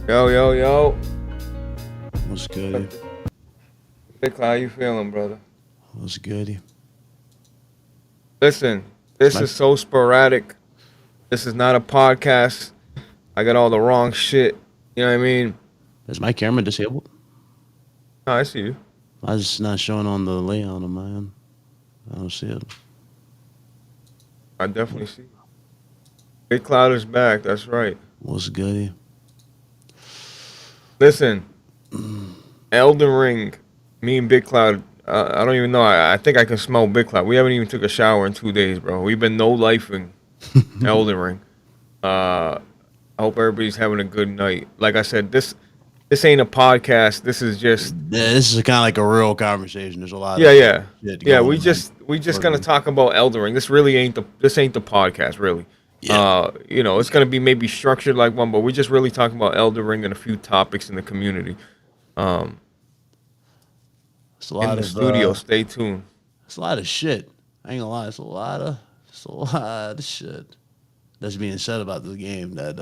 Yo, yo, yo. What's good? Big, how you feeling, brother? What's good? Listen, Is this my is so sporadic. This is not a podcast. I got all the wrong shit. You know what I mean? is my camera disabled? No, I see you. I just not showing on the layout on my end. I don't see it. I definitely see you. Big Cloud is back. That's right. What's good? Listen, Elden Ring. Me and Big Cloud. I don't even know. I think I can smell Big Cloud. We haven't even took a shower in 2 days, bro. We've been no lifing Elden Ring. I hope everybody's having a good night. Like I said, this ain't a podcast. This is just Yeah, this is kind of like a real conversation. There's a lot yeah, of yeah, shit yeah. going We on. just gonna talk about Elden Ring. This really ain't the podcast, really. Yeah, It's gonna be maybe structured like one, but we're just really talking about Elden Ring and a few topics in the community. Um, it's a in lot the of studio, stay tuned. it's a lot of shit. I ain't gonna lie. It's a lot of shit that's being said about this game that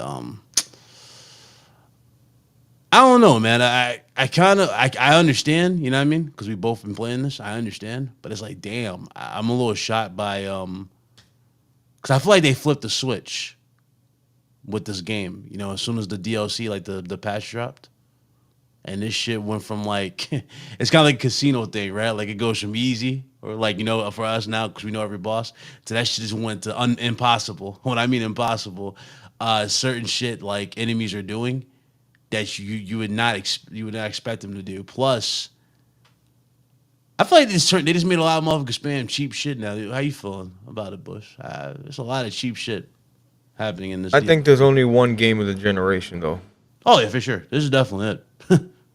I don't know, man. I kind of I understand, you know what I mean? Because we both been playing this. I understand, but it's like, damn, I'm a little shocked by because I feel like they flipped the switch with this game. You know, as soon as the DLC, like the patch dropped, and this shit went from like it's kind of like a casino thing, right? Like it goes from easy or like for us now because we know every boss to that shit just went to impossible. When I mean impossible, certain shit like enemies are doing that you would not expect them to do. Plus, I feel like they just made a lot of motherfuckers spam cheap shit now. How you feeling about it, Bush? There's a lot of cheap shit happening in this I deal. think there's only one game of the generation, though. Oh yeah, for sure. This is definitely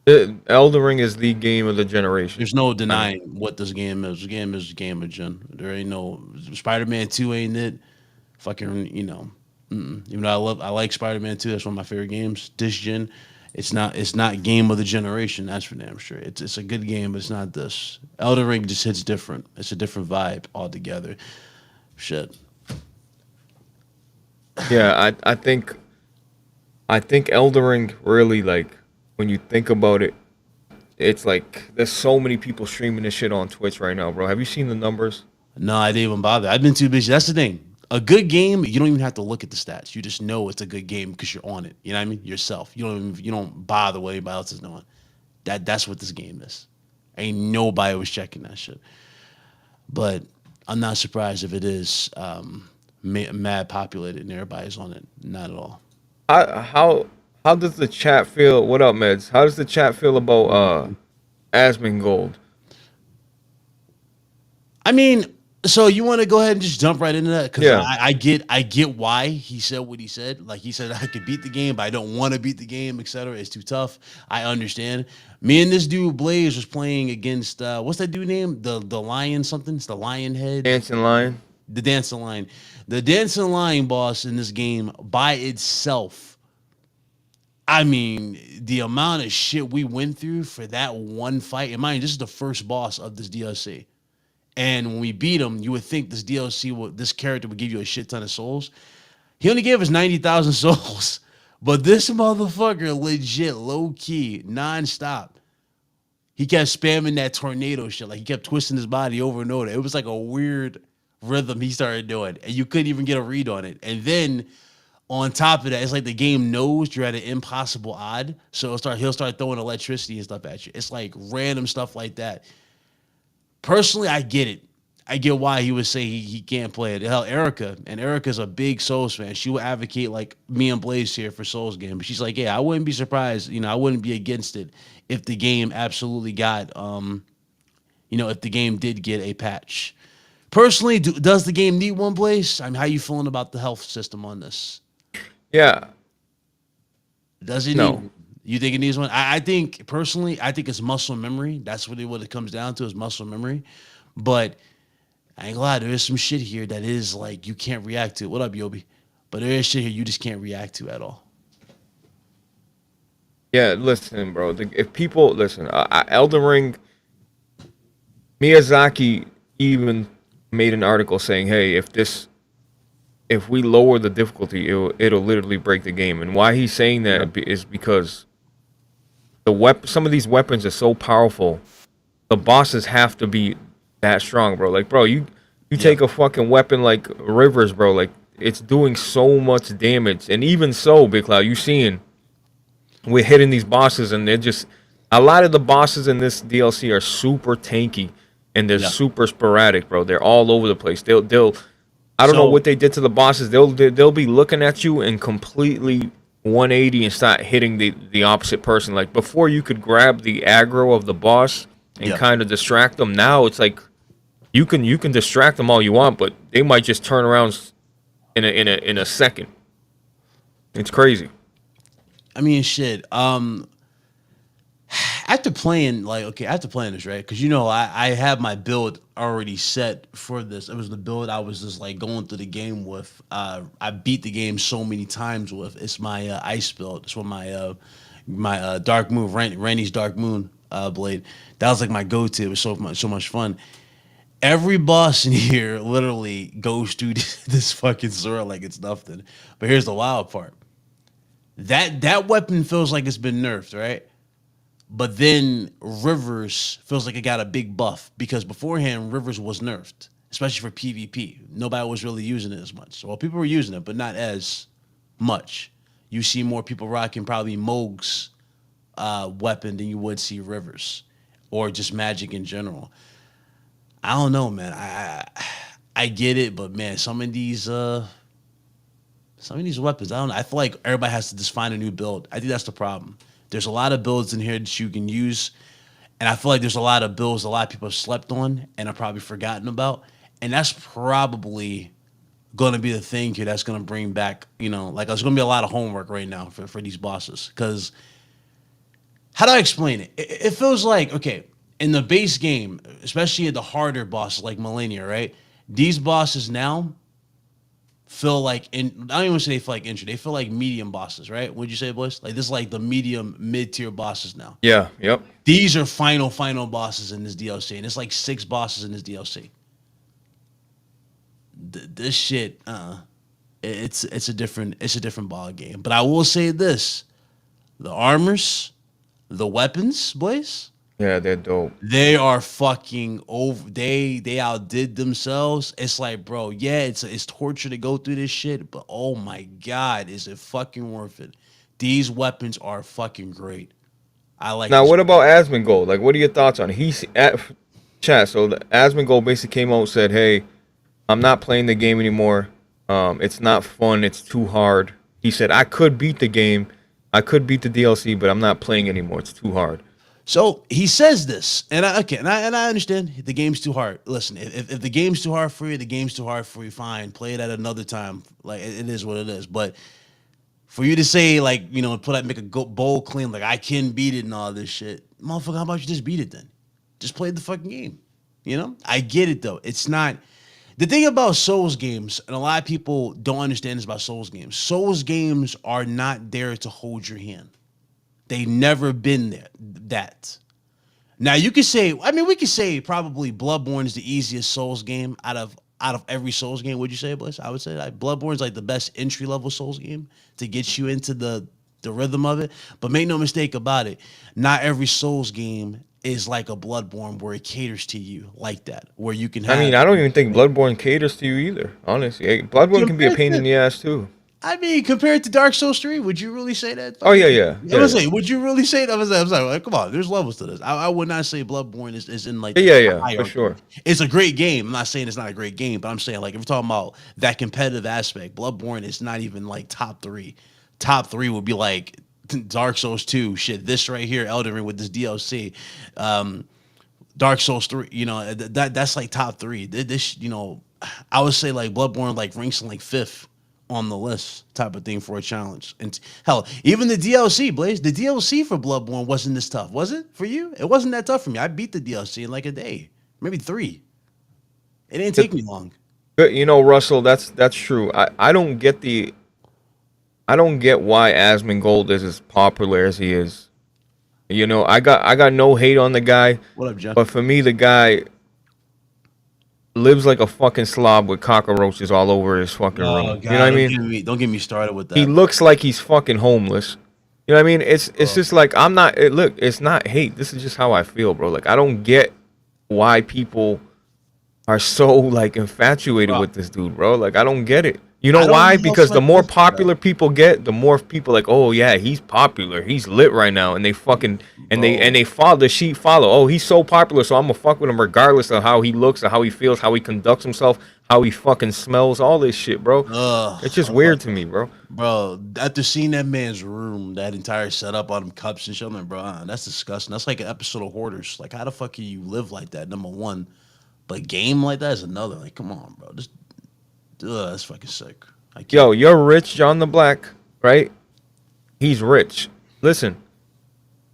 it. Elden Ring is the game of the generation. There's no I mean, denying what this game is. This game is a game of gen. There ain't no Spider-Man 2 ain't it. Fucking even though I like Spider-Man 2, that's one of my favorite games. This gen, it's not game of the generation, that's for damn sure. It's a good game, but it's not this. Elden Ring just hits different. It's a different vibe altogether. Shit. yeah, I think Elden Ring really like when you think about it, it's like there's so many people streaming this shit on Twitch right now, bro. Have you seen the numbers? No, I didn't even bother. I've been too busy. That's the thing. A good game, you don't even have to look at the stats. You just know it's a good game because you're on it. You know what I mean? Yourself. You don't bother what anybody else is doing. That's what this game is. Ain't nobody was checking that shit. But I'm not surprised if it is mad populated and everybody's on it. Not at all. How does the chat feel? What up, Meds? How does the chat feel about Asmongold? I mean, so you want to go ahead and just jump right into that because Yeah, I get why he said what he said. Like he said, I could beat the game, but I don't want to beat the game, etc. It's too tough. I understand. Me and this dude Blaze was playing against what's that dude name? The lion something. It's the lion head. Dancing Lion. The dancing line. The dancing line boss in this game by itself. I mean, the amount of shit we went through for that one fight. And mind you, this is the first boss of this DLC. And when we beat him, you would think this character would give you a shit ton of souls. He only gave us 90,000 souls. But this motherfucker, legit, low key, nonstop. He kept spamming that tornado shit. Like he kept twisting his body over and over. It was like a weird rhythm he started doing. And you couldn't even get a read on it. And then on top of that, it's like the game knows you're at an impossible odd. So he'll start throwing electricity and stuff at you. It's like random stuff like that. Personally, I get it. I get why he would say he can't play it. Hell, Erica's a big Souls fan. She would advocate like me and Blaze here for Souls game. But she's like, yeah, I wouldn't be surprised. I wouldn't be against it if the game absolutely got, if the game did get a patch. Personally, does the game need one, Blaze? I mean, how you feeling about the health system on this? Yeah, Does it no. need? You think it needs one? I think personally, I think it's muscle memory. That's really what it comes down to is muscle memory. But I ain't gonna lie, there is some shit here that is like you can't react to. What up, Yobi? But there is shit here you just can't react to at all. Yeah, listen, bro. If people listen, Elden Ring, Miyazaki even made an article saying, "Hey, if this if we lower the difficulty, it'll literally break the game. And why he's saying that Yep. is because some of these weapons are so powerful. The bosses have to be that strong, bro. Like, bro, you take Yep. a fucking weapon like Rivers, bro. Like, it's doing so much damage. And even so, Big Cloud, you seeing we're hitting these bosses, and they're just a lot of the bosses in this DLC are super tanky, and they're Yeah. super sporadic, bro. They're all over the place. They'll I don't know So what they did to the bosses. They'll be looking at you and completely 180 and start hitting the opposite person. Like before, you could grab the aggro of the boss and yeah. kind of distract them. Now it's like you can distract them all you want, but they might just turn around in a second. It's crazy. I mean, shit. After playing, like, okay, after playing this, right? Because I had my build already set for this. It was the build I was just like going through the game with. I beat the game so many times with. It's my ice build. It's what my Dark Moon, Randy's Dark Moon blade. That was like my go-to. It was so much fun. Every boss in here literally goes through this fucking sword like it's nothing. But here's the wild part. That weapon feels like it's been nerfed, right? But then Rivers feels like it got a big buff because beforehand Rivers was nerfed, especially for PvP. Nobody was really using it as much. Well, people were using it, but not as much. You see more people rocking probably Moog's weapon than you would see Rivers or just magic in general. I don't know, man. I get it, but man, some of these weapons, I don't know. I feel like everybody has to just find a new build. I think that's the problem. There's a lot of builds in here that you can use, and I feel like there's a lot of builds a lot of people have slept on and are probably forgotten about, and that's probably going to be the thing here that's going to bring back, like there's going to be a lot of homework right now for these bosses. Because how do I explain it? It feels like, okay, in the base game, especially the harder bosses like Millennia, right? These bosses now feel like I don't even say they feel like intro. They feel like medium bosses, right? Would you say, boys? Like this is like the medium mid-tier bosses now. Yeah. Yep. These are final bosses in this DLC, and it's like 6 bosses in this DLC. This shit, it's a different ball game. But I will say this: the armors, the weapons, boys. Yeah, they're dope. They are fucking over. They outdid themselves. It's like, bro, yeah, it's torture to go through this shit, but oh my god, is it fucking worth it? These weapons are fucking great. I like. Now, This. what about Asmongold? Like, what are your thoughts on it? He's at chat. So the Asmongold basically came out and said, "Hey, I'm not playing the game anymore. It's not fun. It's too hard." He said, "I could beat the game. I could beat the DLC, but I'm not playing anymore. It's too hard." So he says this, and I understand the game's too hard. Listen, if the game's too hard for you, the game's too hard for you. Fine, play it at another time. Like it is what it is. But for you to say like make a bold claim like I can beat it and all this shit, motherfucker, how about you just beat it then? Just play the fucking game. I get it though. It's not the thing about Souls games, and a lot of people don't understand this about Souls games. Souls games are not there to hold your hand. They never been there. That. Now you could say, we could say probably Bloodborne is the easiest Souls game out of every Souls game. Would you say, Bliss? I would say that Bloodborne is like the best entry level Souls game to get you into the rhythm of it. But make no mistake about it, not every Souls game is like a Bloodborne where it caters to you like that, where you can have. I mean, I don't even think Bloodborne caters to you either. Honestly, Bloodborne can be a pain in the ass too. Compared to Dark Souls 3, would you really say that? Oh yeah. I was saying, would you really say that? I was like, come on, there's levels to this. I would not say Bloodborne is in like Yeah, for hierarchy. sure. It's a great game. I'm not saying it's not a great game, but I'm saying like if we're talking about that competitive aspect, Bloodborne is not even like top 3. Top 3 would be like Dark Souls 2, shit. This right here, Elden Ring with this DLC, Dark Souls 3. That's like top 3. This, I would say like Bloodborne like ranks in like 5th on the list type of thing for a challenge. And hell, even the DLC, Blaze, the DLC for Bloodborne wasn't this tough, was it for you? It wasn't that tough for me. I beat the DLC in like a day, maybe 3. It didn't take me long. But Russell, that's true. I don't get why Asmongold is as popular as he is. I got no hate on the guy. What up, Jeff? But for me, the guy, lives like a fucking slob with cockroaches all over his fucking Oh room. You know what God, I mean? don't get me started with He that, bro. looks like he's fucking homeless. You know what I mean? It's Bro, just like I'm not. Look, it's not hate. This is just how I feel, bro. Like I don't get why people are so like infatuated bro, with this dude, bro. Like I don't get it. You know I don't why? know how else Because to the more answer that, popular people get, the more people like, oh yeah, he's popular, he's lit right now, and they fucking and bro. they follow the sheep follow. Oh, he's so popular, so I'm gonna fuck with him regardless of how he looks, or how he feels, how he conducts himself, how he fucking smells, all this shit, bro. It's just Ugh, weird to me, bro. bro. After seeing that man's room, that entire setup on them cups and shit, I'm like, bro, that's disgusting. That's like an episode of Hoarders. Like, how the fuck can you live like that? Number one, but game like that is another. Like, come on, bro. Just, that's fucking sick. I Yo, can't. you're rich, John the Black, right? He's rich. Listen,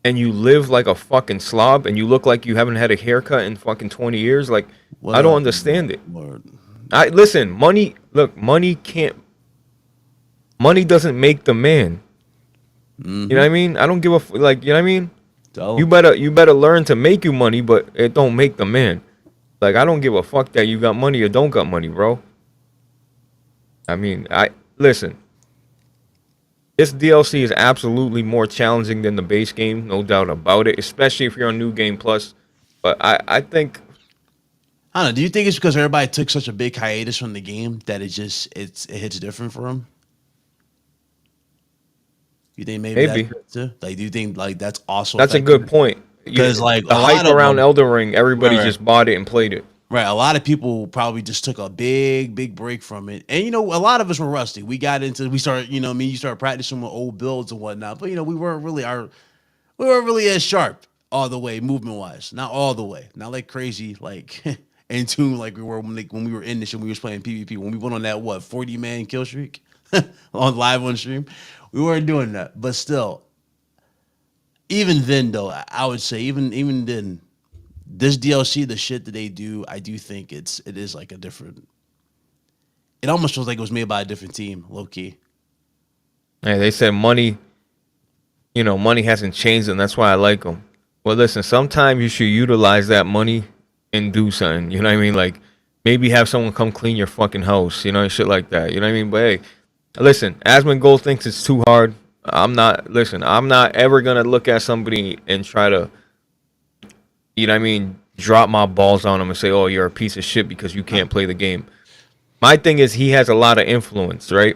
and you live like a fucking slob, and you look like you haven't had a haircut in fucking 20 years. Like, I don't Whatever, bro. understand it. Word. I listen, money. Look, money can't. Money doesn't make the man. You know Mm-hmm. what I mean? I don't give a like. You know what I mean? Tell You him. better you better learn to make you money, but it don't make the man. Like I don't give a fuck that you got money or don't got money, bro. I mean, I listen. This DLC is absolutely more challenging than the base game, no doubt about it. Especially if you're on New Game Plus. But I think I don't know. Do you think it's because everybody took such a big hiatus from the game that it hits different for them? You think maybe that's maybe it too? Like, do you think like that's also that's a affecting good it? point. Because like The a lot hype of around them, Elden Ring, everybody right, just bought it and played it. right. A lot of people probably just took a big break from it, and a lot of us were rusty. We started, you started practicing with old builds and whatnot, but we weren't really as sharp all the way movement wise, not all the way, not like crazy like in tune like we were when we were in this and we was playing PvP when we went on that 40-man kill streak on live on stream. We weren't doing that, but still, even then though, I would say even then, this DLC, the shit that they do, I do think it is like a different. It almost feels like it was made by a different team, low key. Hey, they said money, money hasn't changed, and that's why I like them. Well, listen, sometimes you should utilize that money and do something. You know what I mean? Like maybe have someone come clean your fucking house, and shit like that. You know what I mean? But hey, listen, Asmongold thinks it's too hard. I'm not. Listen, I'm not ever gonna look at somebody and try to, drop my balls on him and say, "Oh, you're a piece of shit because you can't play the game." My thing is, he has a lot of influence, right?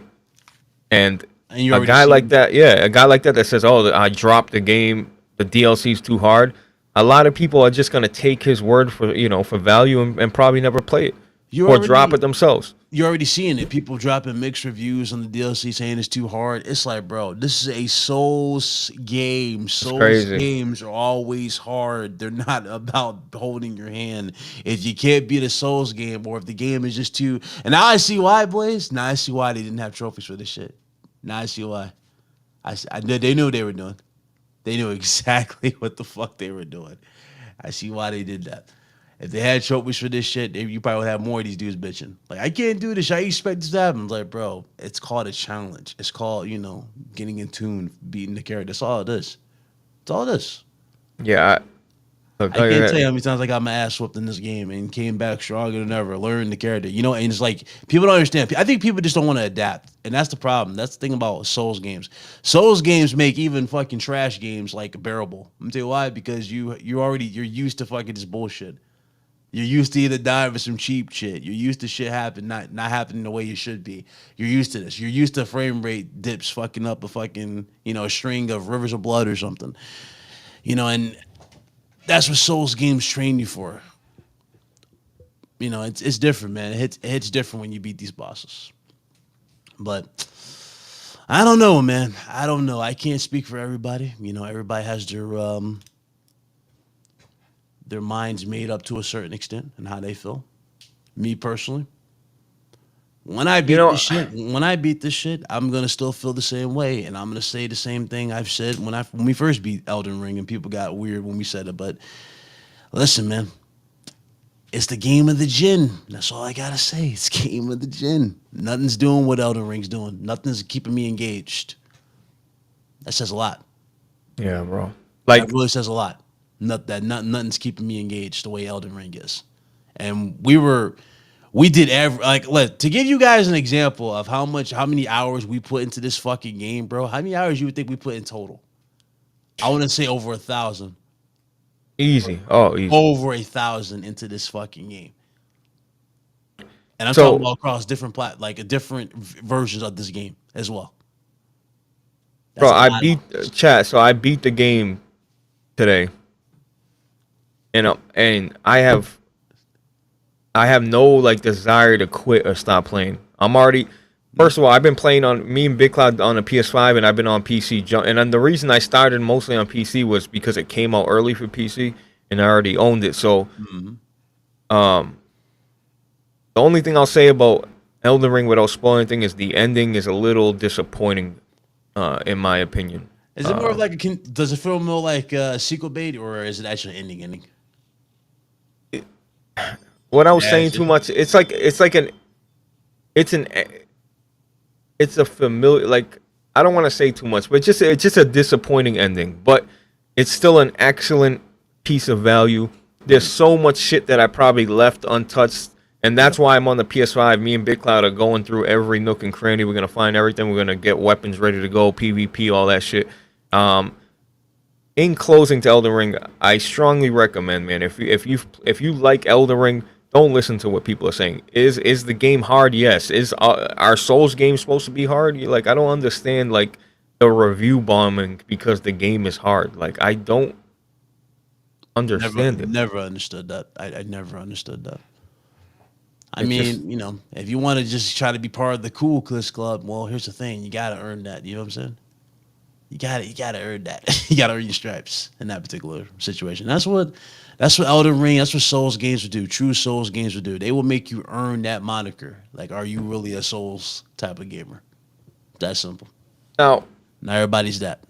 And And you a already guy like seen. that, yeah, a guy like that says, "Oh, I dropped the game. The DLC's too hard." A lot of people are just gonna take his word for value and probably never play it You or drop already it themselves. you're already seeing it. People dropping mixed reviews on the DLC saying it's too hard. It's like, bro, this is a Souls game. It's Souls crazy. games are always hard. They're not about holding your hand. If you can't beat a Souls game, or if the game is just too. And now I see why, boys. Now I see why they didn't have trophies for this shit. Now I see why. I knew they knew what they were doing. They knew exactly what the fuck they were doing. I see why they did that. If they had trophies for this shit, you probably would have more of these dudes bitching. Like, I can't do this. I expect this to happen. It's like, bro, it's called a challenge. It's called, getting in tune, beating the character. That's all it is. That's all it is. Yeah, look, I can't tell you like, how many times I got my ass whooped in this game and came back stronger than ever, learned the character. And it's like people don't understand. I think people just don't want to adapt. And that's the problem. That's the thing about Souls games. Souls games make even fucking trash games like bearable. I'm tell you why, because you're used to fucking this bullshit. You're used to either dying for some cheap shit. You're used to shit not happening the way you should be. You're used to this. You're used to frame rate dips fucking up a fucking, a string of rivers of blood or something. And that's what Souls games train you for. It's different, man. It hits different when you beat these bosses. But I don't know, man. I don't know. I can't speak for everybody. Everybody has their minds made up to a certain extent and how they feel. Me personally, you know, when I beat this shit, I'm gonna still feel the same way, and I'm gonna say the same thing I've said when we first beat Elden Ring, and people got weird when we said it. But listen, man, it's the game of the Jinn. That's all I gotta say. It's game of the Jinn. Nothing's doing what Elden Ring's doing. Nothing's keeping me engaged. That says a lot. yeah, bro. That Like, really says a lot. Nothing's keeping me engaged the way Elden Ring is. And we were We did to give you guys an example of how many hours we put into this fucking game, bro. How many hours you would think we put in total? I want to say over 1,000. Easy. Oh, easy. Over 1,000 into this fucking game. And I'm talking So, about across different different versions of this game as well. bro, That's a I lot. beat chat. So I beat the game today, and I have no like desire to quit or stop playing. I'm already. First of all, I've been playing on me and Big Cloud on the PS5, and I've been on PC. And then the reason I started mostly on PC was because it came out early for PC, and I already owned it. So, um, the only thing I'll say about Elden Ring without spoiling anything is the ending is a little disappointing, in my opinion. Is it more of like does it feel more like a sequel bait, or is it actually an ending? What I was Yeah, saying too much, it's a familiar, like, I don't want to say too much, but it's just a disappointing ending. But it's still an excellent piece of value. There's so much shit that I probably left untouched, and that's why I'm on the PS5. Me and Big Cloud are going through every nook and cranny. We're gonna find everything. We're gonna get weapons ready to go, PvP, all that shit. In closing to Elden Ring, I strongly recommend, man. If you like Elden Ring, don't listen to what people are saying. Is the game hard? Yes. Is our Souls game supposed to be hard? Like, I don't understand like the review bombing because the game is hard. Like, I don't understand it. Never understood that. I never understood that. I It's mean, just, if you want to just try to be part of the cool kids club, well, here's the thing: you gotta earn that. You know what I'm saying? You gotta earn that. You gotta earn your stripes in that particular situation. That's what Elden Ring, that's what Souls games would do. True Souls games would do. They will make you earn that moniker. Like, are you really a Souls type of gamer? That simple. now, Not everybody's that.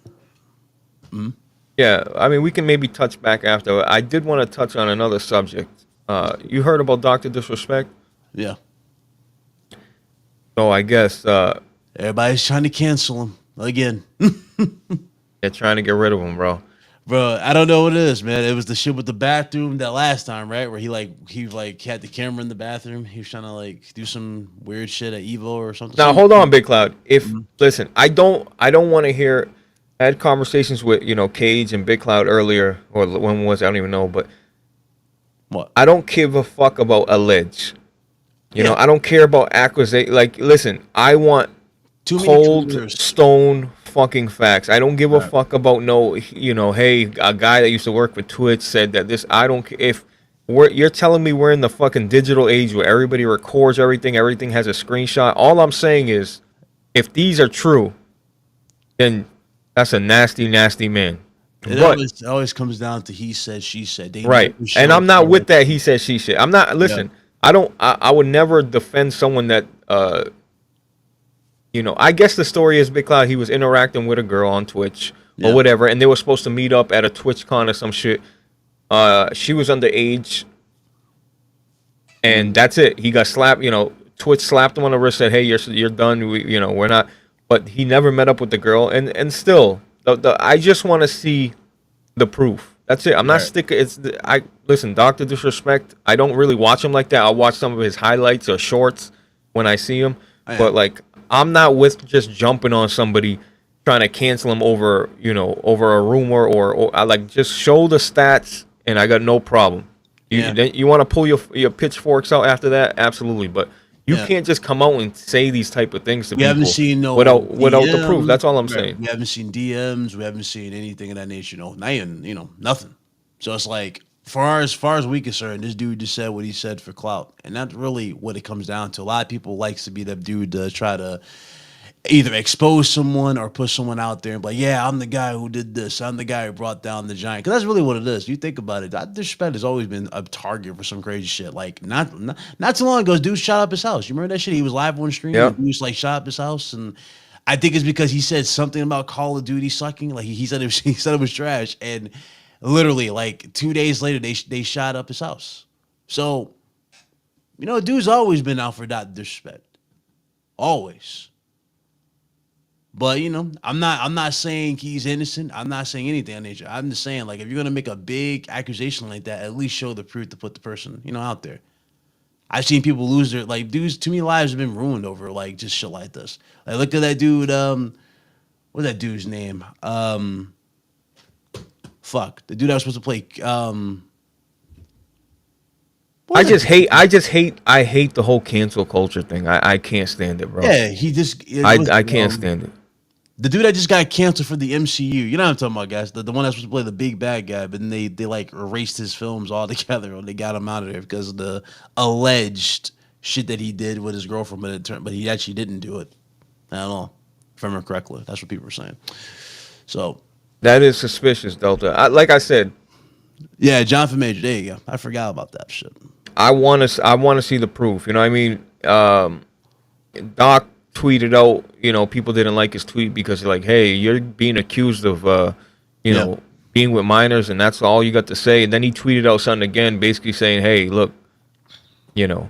yeah. I mean, we can maybe touch back after. I did want to touch on another subject. You heard about Doctor Disrespect? Yeah. So I guess Everybody's trying to cancel him again. they're trying to get rid of him, bro. Bro, I don't know what it is, man. It was the shit with the bathroom that last time, right? Where he had the camera in the bathroom. He was trying to like do some weird shit at Evo or something. Now hold on, Big Cloud. Listen, I don't want to hear. I had conversations with Cage and Big Cloud earlier, or when was it? I don't even know, but What? I don't give a fuck about allege. Yeah. I don't care about accusation. Like, listen, I want Too many cold careers. stone fucking facts. I don't give a Right. fuck about hey, a guy that used to work for Twitch said that this. I don't. If you're telling me we're in the fucking digital age where everybody records everything has a screenshot. All I'm saying is, if these are true, then that's a nasty, nasty man. It But always comes down to he said, she said. They right, never show and I'm not correct- with that. He said, she said. I'm not. Listen, I don't. I would never defend someone that. I guess the story is Big Cloud. He was interacting with a girl on Twitch or whatever, and they were supposed to meet up at a TwitchCon or some shit. She was underage, and that's it. He got slapped. Twitch slapped him on the wrist, said, "Hey, you're done. We're not." But he never met up with the girl, and still, I just want to see the proof. That's it. I'm not sticking. Listen, Doctor Disrespect. I don't really watch him like that. I'll watch some of his highlights or shorts when I see him, but like, I'm not with just jumping on somebody trying to cancel him over a rumor or I like just show the stats and I got no problem. You want to pull your pitchforks out after that, absolutely, but you can't just come out and say these type of things to people haven't seen no without the DM. proof. That's all I'm saying. We haven't seen DMs. We haven't seen anything of that nature. Not even nothing. So it's like, as far as we concerned, this dude just said what he said for clout, and that's really what it comes down to. A lot of people likes to be that dude to try to either expose someone or push someone out there and be like, yeah, I'm the guy who did this. I'm the guy who brought down the giant. Because that's really what it is. You think about it. That disrespect has always been a target for some crazy shit. Like, not too long ago, dude shot up his house. You remember that shit? He was live on stream. Yeah. And dude like shot up his house, and I think it's because he said something about Call of Duty sucking. Like he said it was trash, and literally like 2 days later they shot up his house. So, dude's always been out for that disrespect, always. But I'm not saying he's innocent. I'm not saying anything of nature. I'm just saying, like, if you're gonna make a big accusation like that, at least show the proof to put the person out there. I've seen people lose their like dudes. Too many lives have been ruined over like just shit like this. Like look at that dude. What's that dude's name? Fuck the dude that was supposed to play. What I was that just dude's hate. name? I hate the whole cancel culture thing. I can't stand it, bro. Yeah, he just it was, I can't stand it. the dude that just got canceled for the MCU. You know what I'm talking about, guys? The one that's supposed to play the big bad guy, but then they like erased his films altogether, or they got him out of there because of the alleged shit that he did with his girlfriend, but he actually didn't do it at all. If I remember correctly, that's what people were saying. So That is suspicious, Delta. Like I said, yeah, Jonathan Major. There you go. I forgot about that shit. I want to see the proof. You know what I mean? Doc tweeted out, people didn't like his tweet because they're like, hey, you're being accused of, Yeah. being with minors, and that's all you got to say. And then he tweeted out something again, basically saying, hey, look, you know,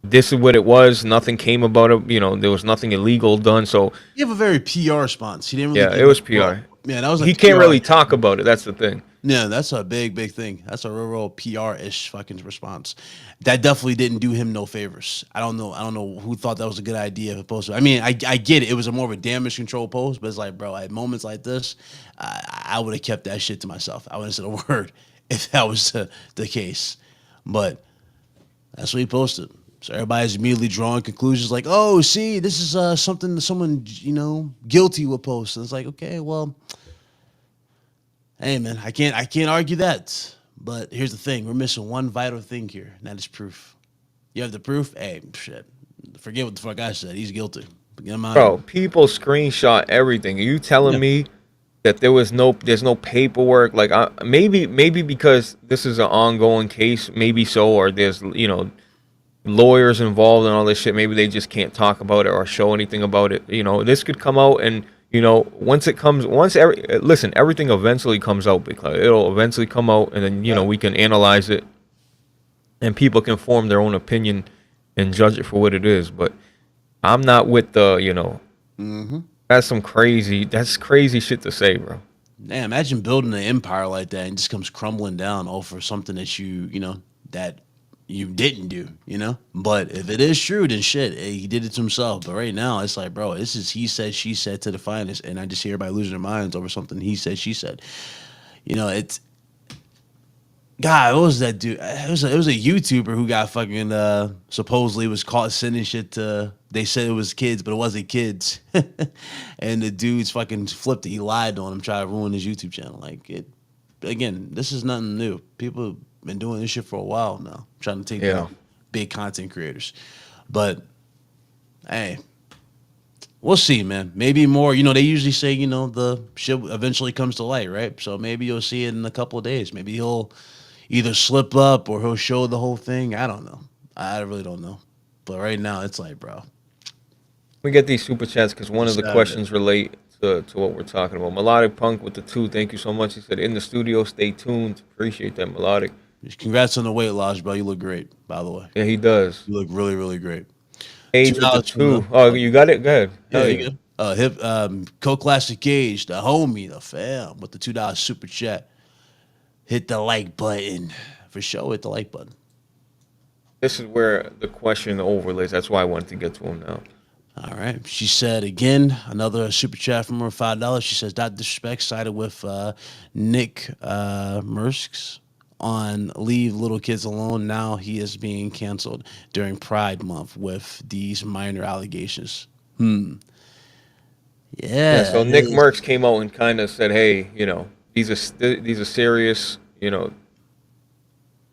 this is what it was. Nothing came about it. There was nothing illegal done. So You have a very PR response. He didn't really. yeah, give it was a PR. fuck. Yeah, that was like He can't PR. really talk about it. That's the thing. Yeah, that's a big thing. That's a real PR-ish fucking response. That definitely didn't do him no favors. I don't know who thought that was a good idea to post. I mean, I get it. It was a more of a damage control post, but it's like, bro, at moments like this, I would have kept that shit to myself. I wouldn't have said a word if that was the case. But that's what he posted. So everybody's immediately drawing conclusions like, oh, see, this is something that someone, guilty would post. And it's like, okay, well, hey man, I can't argue that. But here's the thing: we're missing one vital thing here, and that is proof. You have the proof? Hey, shit. Forget what the fuck I said. He's guilty. Get him out of Bro, here. people screenshot everything. Are you telling Yeah. me that there's no paperwork? Like, maybe because this is an ongoing case, maybe so, or there's lawyers involved and all this shit. Maybe they just can't talk about it or show anything about it. This could come out, and listen, everything eventually comes out, because it'll eventually come out, and then Right. we can analyze it, and people can form their own opinion and judge it for what it is. But I'm not with the that's crazy shit to say, bro. Man, imagine building an empire like that and it just comes crumbling down over something that that you didn't do, But if it is true, then shit, he did it to himself. But right now, it's like, bro, this is he said, she said to the finest, and I just hear everybody losing their minds over something he said, she said. It's God, what was that dude? It was a YouTuber who got fucking supposedly was caught sending shit to. They said it was kids, but it wasn't kids. And the dude's fucking flipped it. He lied on him, tried to ruin his YouTube channel. Like it again, this is nothing new. People have been doing this shit for a while now, trying to take Yeah. down big content creators. But hey, we'll see, man. Maybe more. They usually say, the shit eventually comes to light, right? So maybe you'll see it in a couple of days. Maybe he'll either slip up or he'll show the whole thing. I don't know. I really don't know. But right now, it's like, bro. We get these super chats because one of the Saturday. questions relate to what we're talking about. Melodic Punk with the 2, thank you so much. He said, in the studio, stay tuned. Appreciate that, Melodic. Congrats on the weight loss, bro. You look great, by the way. Yeah, he does. You look really, really great. Age with the $2 from 2. Oh, you got it? Go ahead. Yeah, Hell you good. Co-classic Gage, the homie, the fam, with the $2 super chat. Hit the like button. For sure, hit the like button. This is where the question overlays. That's why I wanted to get to him now. All right. She said again, another super chat from her, $5. She says, "Dot disrespect sided with Nick Mersks on Leave Little Kids Alone. Now he is being canceled during Pride Month with these minor allegations." Yeah. Yeah, so Nick Merckx came out and kind of said, hey, these are serious,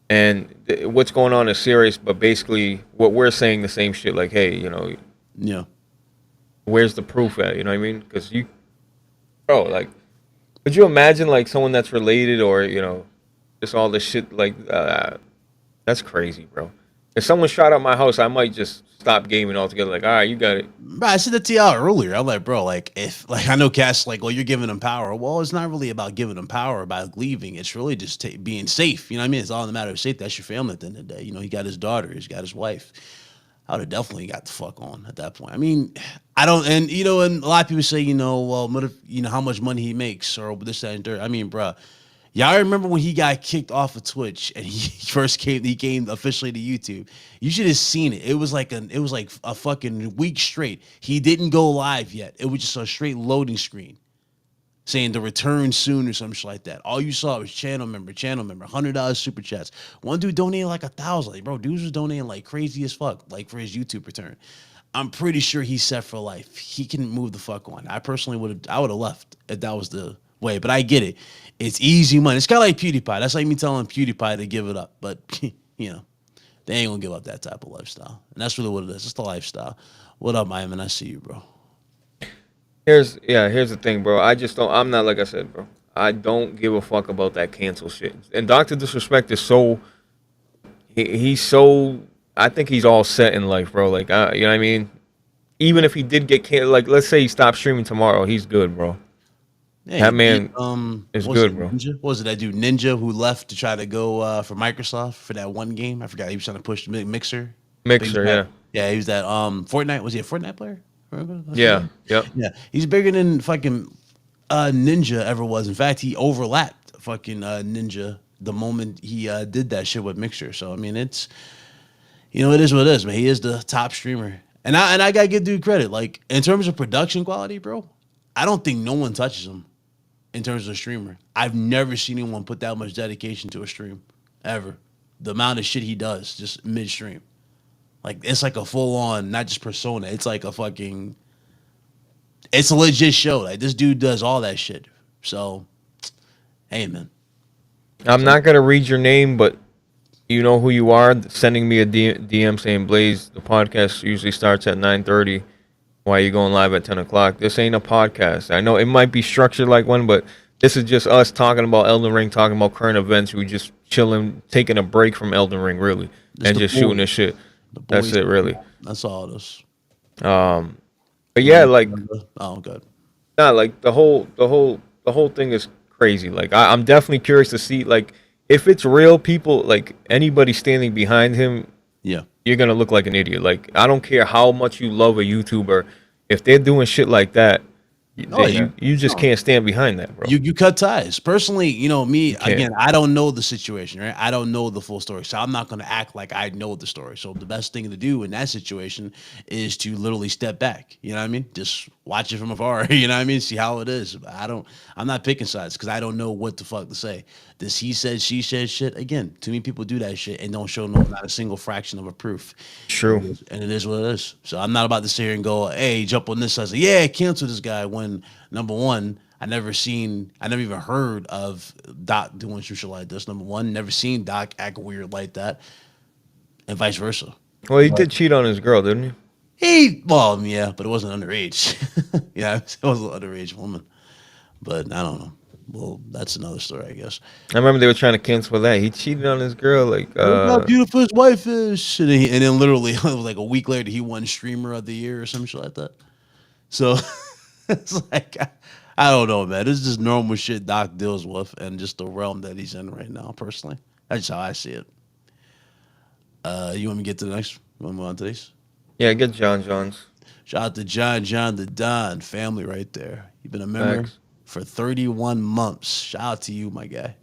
and what's going on is serious, but basically what we're saying the same shit, like, hey, Yeah. where's the proof at? You know what I mean? Because bro, like, could you imagine, like, someone that's related or, just all this shit, like, that's crazy, bro. If someone shot up my house, I might just stop gaming altogether. Like, all right, you got it. Bro, I said that to y'all earlier. I'm like, bro, like, if, like, I know Cass, like, well, you're giving them power. Well, it's not really about giving them power, about leaving. It's really just being safe. You know what I mean? It's all in the matter of safety. That's your family at the end of the day. He got his daughter, he's got his wife. I would have definitely got the fuck on at that point. I mean, I don't, and and a lot of people say, well, what if, how much money he makes or this, that, and third. I mean, bro, Y'all remember when he got kicked off of Twitch and he he came officially to YouTube? You should have seen it. It was like a fucking week straight. He didn't go live yet. It was just a straight loading screen saying to return soon or some shit like that. All you saw was channel member, $100 super chats. One dude donated like 1,000. Like, bro, dudes was donating like crazy as fuck, like for his YouTube return. I'm pretty sure he's set for life. He can move the fuck on. I personally would have left if that was the way, but I get it. It's easy money. It's kind of like PewDiePie. That's like me telling PewDiePie to give it up, but you know, they ain't gonna give up that type of lifestyle, and that's really what it is. It's the lifestyle. What up, Iman? I see you, bro. Here's the thing, bro. I'm not like I said, bro. I don't give a fuck about that cancel shit. And Dr. Disrespect is so he's so I think he's all set in life, bro. Like you know what I mean? Even if he did get canceled, like let's say he stopped streaming tomorrow, he's good, bro. Yeah, that man is good, bro. Ninja? What was it, that dude Ninja who left to try to go for Microsoft for that one game? I forgot. He was trying to push Mixer. Yeah. Yeah, he was that Fortnite. Was he a Fortnite player? Yeah. Yep. Yeah. He's bigger than fucking Ninja ever was. In fact, he overlapped fucking Ninja the moment he did that shit with Mixer. So I mean, it's it is what it is, man. He is the top streamer. And I gotta give dude credit. Like in terms of production quality, bro, I don't think no one touches him. In terms of a streamer, I've never seen anyone put that much dedication to a stream, ever. The amount of shit he does just midstream, like it's like a full on, not just persona. It's like it's a legit show. Like this dude does all that shit. So, hey man, I'm not gonna read your name, but you know who you are. Sending me a DM saying, "Blaze, the podcast usually starts at 9:30. Why are you going live at 10 o'clock? This ain't a podcast. I know it might be structured like one, but this is just us talking about Elden Ring, talking about current events. We just chilling, taking a break from Elden Ring, really, and just shooting the shit. That's it, really. That's all it is. But yeah, like, oh god, nah, like the whole thing is crazy. Like, I'm definitely curious to see, like, if it's real people, like anybody standing behind him. Yeah. You're gonna look like an idiot. Like I don't care how much you love a YouTuber, if they're doing shit like that, you just can't stand behind that, bro. You cut ties. Personally, me again. I don't know the situation, right? I don't know the full story, so I'm not going to act like I know the story. So the best thing to do in that situation is to literally step back. You know what I mean? Just watch it from afar. You know what I mean? See how it is. I'm not picking sides because I don't know what the fuck to say. This he said, she said shit. Again, too many people do that shit and don't show not a single fraction of a proof. True. And it is what it is. So I'm not about to sit here and go, hey, jump on this side. Say, yeah, cancel this guy. When number one, I never even heard of Doc doing some shit like this. Number one, never seen Doc act weird like that, and vice versa. Well, he did cheat on his girl, didn't he? Yeah, but it wasn't underage. Yeah, it was an underage woman. But I don't know. Well, that's another story, I guess. I remember they were trying to cancel that. He cheated on his girl, like look how beautiful his wife is, and then literally it was like a week later he won Streamer of the Year or some shit like that. So it's like I don't know, man. This is just normal shit Doc deals with, and just the realm that he's in right now. Personally, that's just how I see it. You want me to get to the next? You want to move on to these? Yeah, get John Johns. Shout out to John the Don family right there. You've been a member Thanks. for 31 months. Shout out to you, my guy.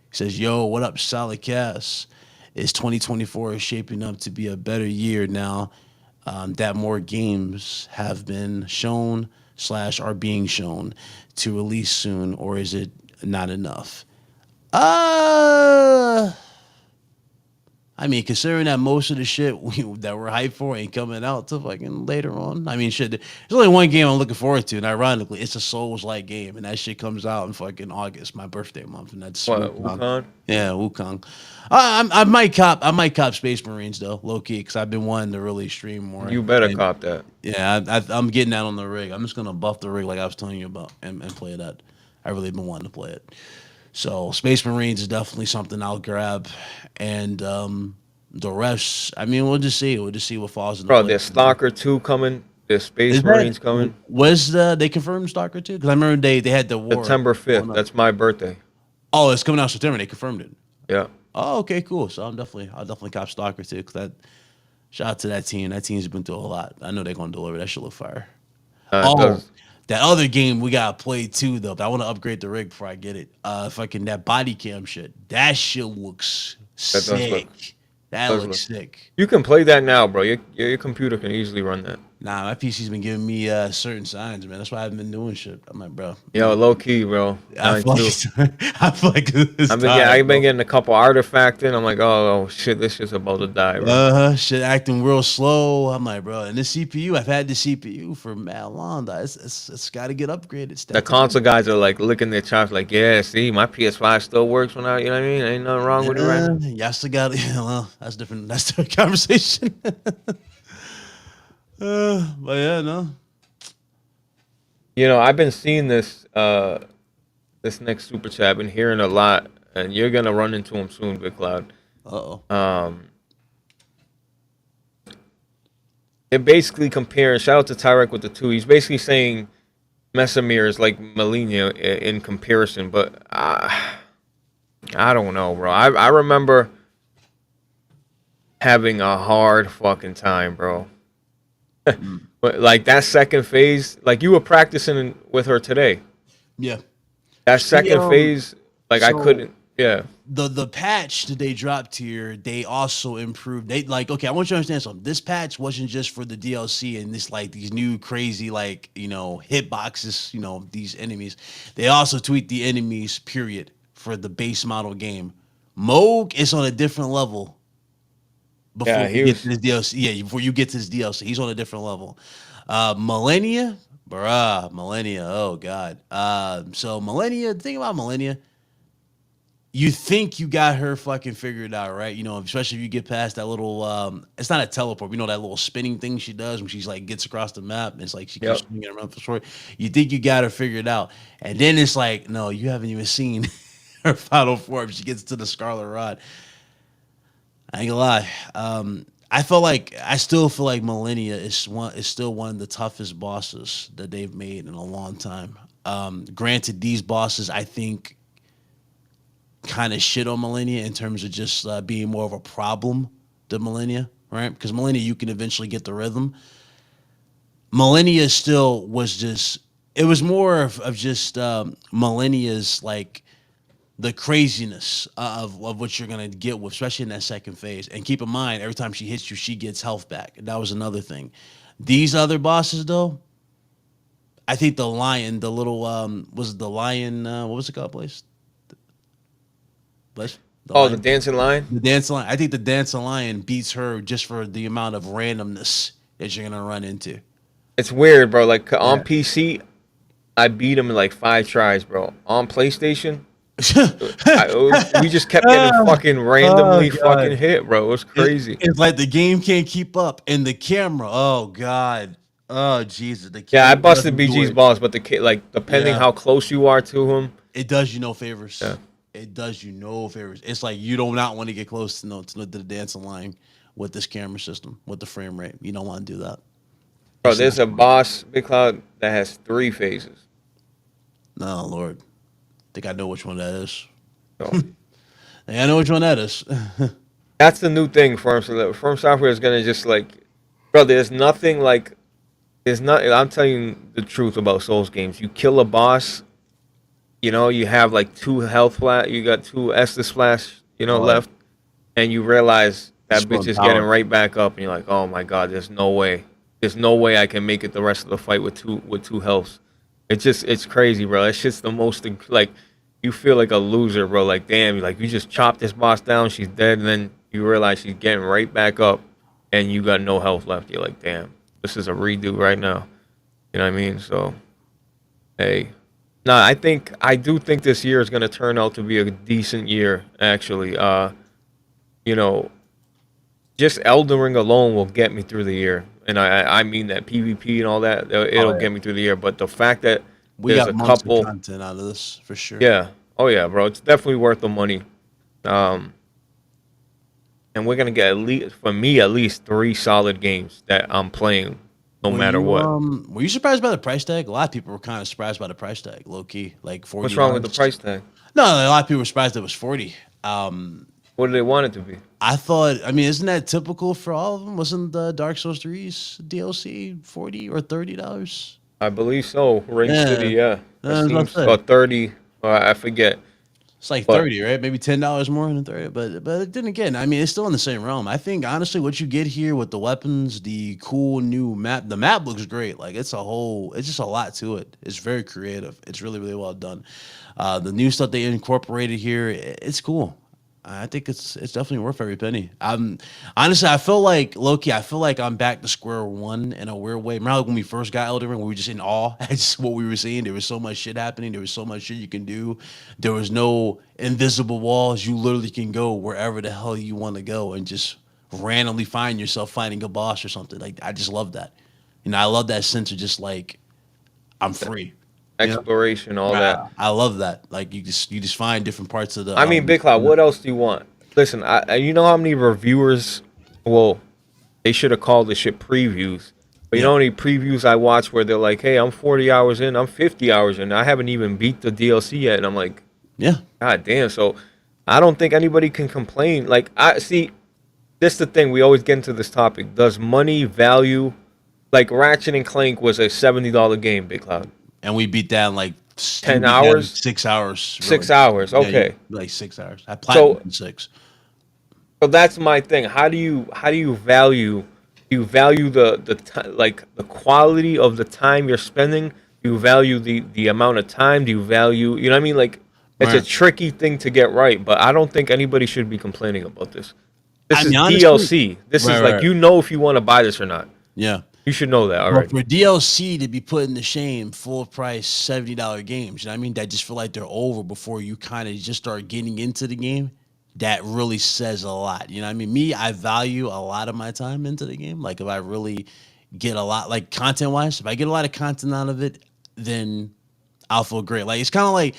He says, yo, what up, solid cast? Is 2024 shaping up to be a better year now that more games have been shown / are being shown to release soon, or is it not enough? I mean, considering that most of the shit that we're hyped for ain't coming out till fucking later on. I mean, shit, there's only one game I'm looking forward to, and ironically, it's a Souls-like game, and that shit comes out in fucking August, my birthday month, and that's Wukong? Yeah, Wukong. I might cop Space Marines though, low key, because I've been wanting to really stream more. You better cop that. Yeah, I'm getting that on the rig. I'm just gonna buff the rig like I was telling you about and play that. I really been wanting to play it. So Space Marines is definitely something I'll grab, and the rest. I mean, we'll just see. We'll just see what falls in. Bro, there's Stalker 2 coming. There's Space Marines coming. They confirmed Stalker 2? Because I remember they had the war. September 5th. That's my birthday. Oh, it's coming out September. They confirmed it. Yeah. Oh, okay, cool. So I'll definitely cop Stalker 2. Because shout out to that team. That team's been through a lot. I know they're gonna deliver. That shit look fire. That other game we gotta play too, though. But I want to upgrade the rig before I get it. Fucking that body cam shit. That shit looks That sick. That does looks look. sick. You can play that now, bro. Your computer can easily run that. Nah, my PC's been giving me certain signs, man. That's why I haven't been doing shit. I'm like, bro. Yo, low key, bro. I Mine feel like too. I feel like it's time, I've been bro. getting a couple artifact in. I'm like, oh shit, this shit's about to die, bro. Shit acting real slow. I'm like, bro, and the CPU, I've had the CPU for mad long. Dog. It's got to get upgraded. It's The that time. console guys are like licking their chops, like, yeah, see, my PS5 still works when I, you know what I mean? Ain't nothing wrong with it right now. Y'all still got, well, that's different. That's a different conversation. But yeah, no. You know, I've been seeing this next super chat. I've been hearing a lot, and you're gonna run into him soon, Big Cloud. Uh-oh. It basically compares. Shout out to Tyrek with the two. He's basically saying Messamir is like Melina in comparison, but I don't know, bro. I remember having a hard fucking time, bro. But like that second phase, like you were practicing with her today. Yeah. That second phase, like I so- couldn't. Yeah, The patch that they dropped here, they also improved. They like, okay, I want you to understand something. This patch wasn't just for the DLC and this like these new crazy like hitboxes, these enemies. They also tweaked the enemies period for the base model game. Moog is on a different level before Yeah, you get to this DLC. Yeah, before you get to this DLC, he's on a different level. Millennia, Millennia. Oh god. So Millennia. The thing about Millennia, you think you got her fucking figured out, right? Especially if you get past that little it's not a teleport, that little spinning thing she does when she's like gets across the map and it's like she keeps Yep. swinging around for short. You think you got her figured out. And then it's like, no, you haven't even seen her final form. She gets to the Scarlet Rod. I ain't gonna lie. I still feel like Millennia is still one of the toughest bosses that they've made in a long time. Granted, these bosses I think kind of shit on Millennia in terms of just being more of a problem than Millennia, right? Because Millennia, you can eventually get the rhythm. Millennia still was just, it was more of just Millennia's like the craziness of what you're going to get with, especially in that second phase. And keep in mind, every time she hits you, she gets health back. That was another thing. These other bosses, though, I think the lion, the little, was it the lion, what was it called, Blaze? Blaze? The dancing lion. The dancing lion. I think the dancing lion beats her just for the amount of randomness that you're going to run into. It's weird, bro. Like on PC, I beat him in like 5 tries, bro. On PlayStation, we just kept getting fucking randomly fucking hit, bro. It was crazy. It's like the game can't keep up, and the camera. Oh god. Oh Jesus. The Yeah, I camera busted doesn't do BG's it. balls, but depending how close you are to him, It does you no favors. Yeah. It does you no favors. It's like you do not want to get close to the dancing line with this camera system, with the frame rate. You don't want to do that. bro. There's a boss, Big Cloud, that has 3 phases. No, Lord. Think I know which one that is. So I know which one that is. that's the new thing. Firm Software is gonna just like, bro. There's nothing like. There's not. I'm telling you the truth about Souls games. You kill a boss, you have like 2 health flat. You got 2 Estus flash, left, and you realize that bitch is getting right back up, and you're like, oh my god, there's no way. There's no way I can make it the rest of the fight with two healths. It's crazy, bro. That shit's the most like. You feel like a loser, bro. Like, damn, you just chopped this boss down, she's dead, and then you realize she's getting right back up, and you got no health left. You're like, damn, this is a redo right now. You know what I mean? So, hey. No, I do think this year is going to turn out to be a decent year, actually. Just Elden Ring alone will get me through the year. And I mean that PvP and all that, it'll get me through the year. But the fact that We there's got a months couple of content out of this for sure. Yeah. Oh yeah, bro. It's definitely worth the money. And we're gonna get at least 3 solid games that I'm playing, no matter what. Were you surprised by the price tag? A lot of people were kind of surprised by the price tag, low key, like $40. What's wrong with the price tag? No, a lot of people were surprised it was 40. What do they want it to be? I thought, isn't that typical for all of them? Wasn't the Dark Souls 3's DLC $40 or $30? I believe so. Ring City, Yeah, yeah. That I was about seems to say. 30. I forget. It's like But 30, right? Maybe $10 more than 30. But then again, I mean, it's still in the same realm. I think honestly, what you get here with the weapons, the cool new map, the map looks great. Like it's just a lot to it. It's very creative. It's really, really well done. The new stuff they incorporated here, it's cool. I think it's definitely worth every penny. Honestly, I feel like Loki. I feel like I'm back to square one in a weird way. Remember like when we first got Elden Ring, we were just in awe at just what we were seeing. There was so much shit happening. There was so much shit you can do. There was no invisible walls. You literally can go wherever the hell you want to go and just randomly find yourself fighting a boss or something. Like I just love that. I love that sense of just like I'm free. You know, exploration, all that. I love that. Like you just find different parts of the I mean, Big Cloud, what else do you want? Listen, you know how many reviewers, well, they should have called this shit previews. But you yeah. know how many previews I watch where they're like, hey, I'm 40 hours in, I'm 50 hours in, I haven't even beat the DLC yet. And I'm like, Yeah. God damn. So I don't think anybody can complain. Like, I see, this is the thing. We always get into this topic. Does money value, like Ratchet and Clank was a $70 game, Big Cloud. And we beat that in like 10 hours? 6 hours. Really. 6 hours. Yeah, Okay. like 6 hours. I So platinum in 6. So that's my thing. How do you value? Do you value like the quality of the time you're spending? Do you value the amount of time? Do you value, you know what I mean? Like it's a Right. tricky thing to get right, but I don't think anybody should be complaining about this. This I is mean, honestly, DLC. This right, is like right. you know if you want to buy this or not. Yeah. You should know that But already. for DLC to be put in the shame, full price $70 games, you know what I mean? That just feel like they're over before you kind of just start getting into the game. That really says a lot. You know what I mean? Me, I value a lot of my time into the game. Like if I really get a lot, like content wise, if I get a lot of content out of it, then I'll feel great. Like it's kind of like,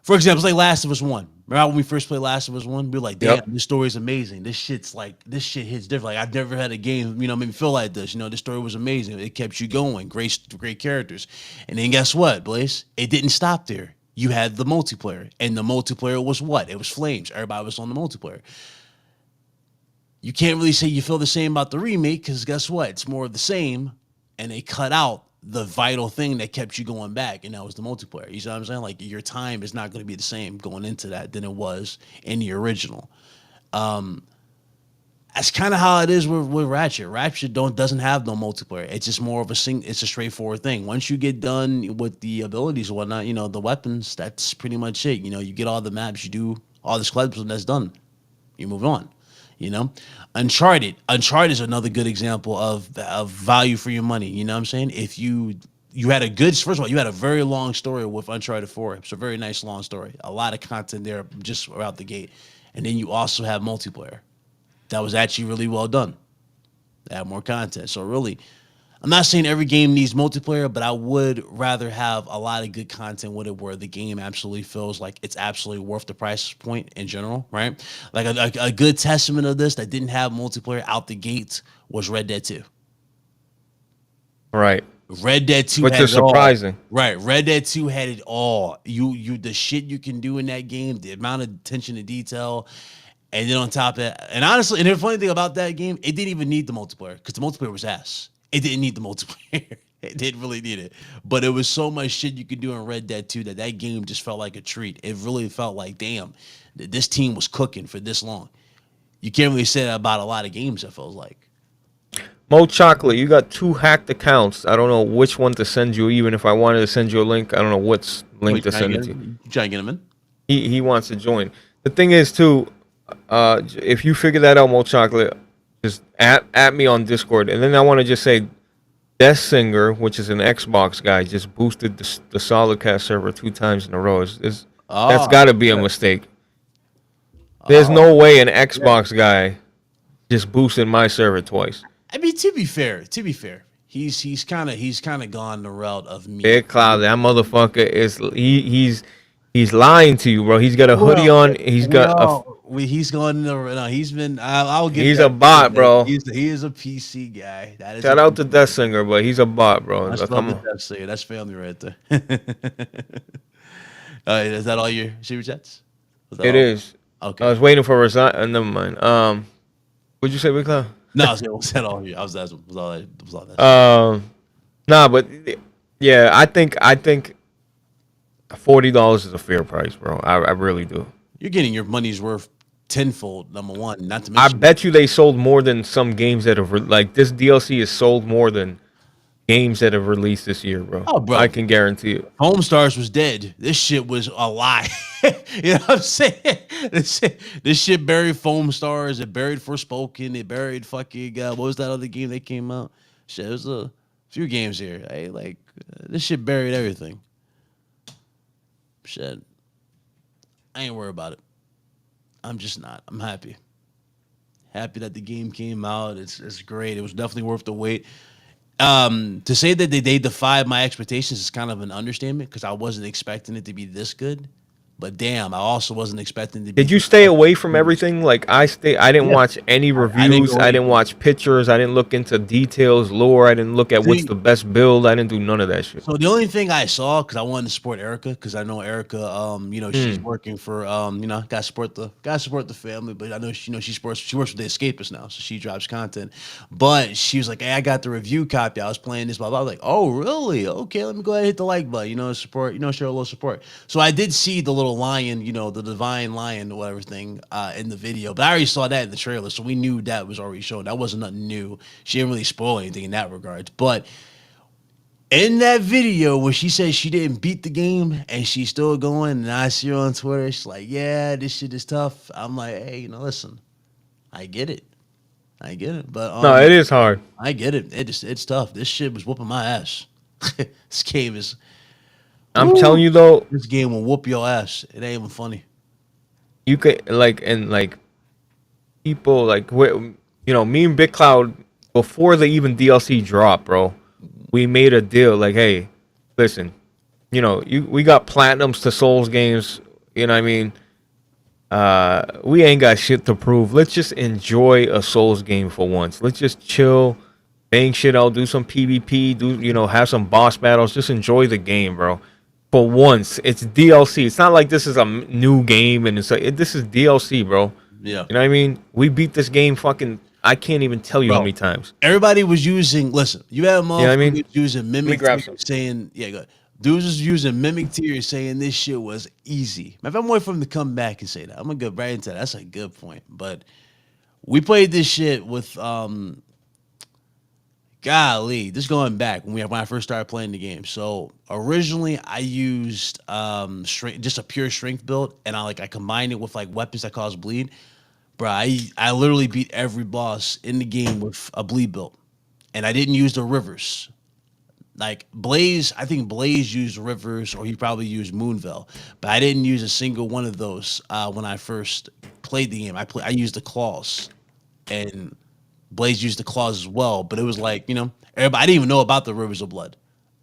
for example, it's like Last of Us One. Remember when we first played Last of Us One? We were like, damn, Yep. this story is amazing. This shit hits different. Like I've never had a game, made me feel like this. This story was amazing. It kept you going. Great characters. And then guess what, Blaze? It didn't stop there. You had the multiplayer, and the multiplayer was what? It was flames. Everybody was on the multiplayer. You can't really say you feel the same about the remake because guess what? It's more of the same, and they cut out the vital thing that kept you going back, and that was the multiplayer. You see what I'm saying? Like your time is not going to be the same going into that than it was in the original. That's kind of how it is with Ratchet. Ratchet doesn't have no multiplayer. It's just more of it's a straightforward thing. Once you get done with the abilities and whatnot, the weapons, that's pretty much it. You get all the maps, you do all this collectibles, that's done. You move on. You know, Uncharted is another good example of value for your money. You know what I'm saying? If you had first of all, you had a very long story with Uncharted 4. It's a very nice long story. A lot of content there just out the gate. And then you also have multiplayer. That was actually really well done. They have more content. So really, I'm not saying every game needs multiplayer, but I would rather have a lot of good content with it where the game absolutely feels like it's absolutely worth the price point in general, right? Like a good testament of this that didn't have multiplayer out the gate was Red Dead 2. Right. Red Dead 2 Which had is it all. surprising. Right. Red Dead 2 had it all. You the shit you can do in that game, the amount of attention to detail. And then on top of that, and honestly, and the funny thing about that game, it didn't even need the multiplayer because the multiplayer was ass. It didn't need the multiplayer. It didn't really need it. But it was so much shit you could do in Red Dead 2 that game just felt like a treat. It really felt like, damn, this team was cooking for this long. You can't really say that about a lot of games, it feels like. Mo Chocolate, you got 2 hacked accounts. I don't know which one to send you. Even if I wanted to send you a link, I don't know what link to send it to. You trying to get him in? He wants to join. The thing is, too, if you figure that out, Mo Chocolate, just at me on Discord. And then I want to just say, Death Singer, which is an Xbox guy, just boosted the Solidcast server 2 times in a row. That's got to be a mistake. There's no way an Xbox guy just boosted my server twice. I mean, to be fair, he's kind of gone the route of me. Big Cloud, that motherfucker is he's lying to you, bro. He's got a hoodie on. He's going. No, he's been. I'll give. He's a bot, bro. He is a PC guy. That is Shout out to Death Singer, but he's a bot, bro. That's Come on. Death Singer. That's family right there. Is that all your super chats? It is. Okay. I was waiting for resign. Never mind. What'd you say, Big Cloud? No, was that all you? Was all that? Nah, but Yeah, I think $40 is a fair price, bro. I really do. You're getting your money's worth tenfold. Number one, not to I mention, bet you they sold more than some games that have like this DLC is sold more than games that have released this year, bro. oh, I bro, can guarantee it. Homestars was dead. This shit was a lie. You know what I'm saying? This shit buried Foam Stars. It buried Forspoken. It buried fucking what was that other game that came out? Shit, it was a few games here. Hey, like this shit buried everything. Shit, I ain't worried about it. I'm just not. I'm happy. Happy that the game came out. It's great. It was definitely worth the wait. To say that they defied my expectations is kind of an understatement because I wasn't expecting it to be this good. But damn, I also wasn't expecting it to be Did you this stay away from fucking. everything? Like I didn't Yeah, watch any I didn't reviews. go I didn't anything. watch pictures. I didn't look into details, lore. I didn't look at what's See, the best build. I didn't do none of that shit. so the only thing I saw because I wanted to support Erica because I know Erica, she's Hmm. working for, gotta support the family, but I know she works with the Escapists now, so she drops content. But she was like, "Hey, I got the review copy. I was playing this, blah blah." I was like, "Oh, really? Okay, let me go ahead and hit the like button. Support. Show a little support." So I did see the little lion, the divine lion or whatever thing, in the video, but I already saw that in the trailer, so we knew that was already shown. That wasn't nothing new. She didn't really spoil anything in that regard, but in that video where she says she didn't beat the game and she's still going, and I see her on Twitter, she's like, "Yeah, this shit is tough." I'm like, "Hey, listen, I get it, but No, it is hard. I get it. It's tough. This shit was whooping my ass. This game is, I'm telling you though, this game will whoop your ass. It ain't even funny. you could like people me and Big Cloud before the even DLC drop, bro. We made a deal like, hey, listen, we got platinums to Souls games. You know what I mean? We ain't got shit to prove. Let's just enjoy a Souls game for once. Let's just chill, bang shit out, do some PvP, have some boss battles. Just enjoy the game, bro. For once, it's DLC. It's not like this is a new game and this is DLC, bro. Yeah, You know what I mean? We beat this game fucking. I can't even tell you how bro. many times. Everybody was using. Listen, you had You know what I mean? motherfuckers using Let me mimic grab tears some. saying, "Yeah, go ahead." Dudes was using mimic tears saying this shit was easy. If I'm waiting for him to come back and say that, I'm gonna go right into that. That's a good point. But we played this shit with golly, this going back when I first started playing the game. So originally I used strength, just a pure strength build, and I combined it with like weapons that cause bleed. Bro, I literally beat every boss in the game with a bleed build, and I didn't use the rivers. Like Blaze, I think Blaze used rivers, or he probably used Moonville, but I didn't use a single one of those when I first played the game. I used the claws, and Blaze used the claws as well. But it was like everybody, I didn't even know about the rivers of blood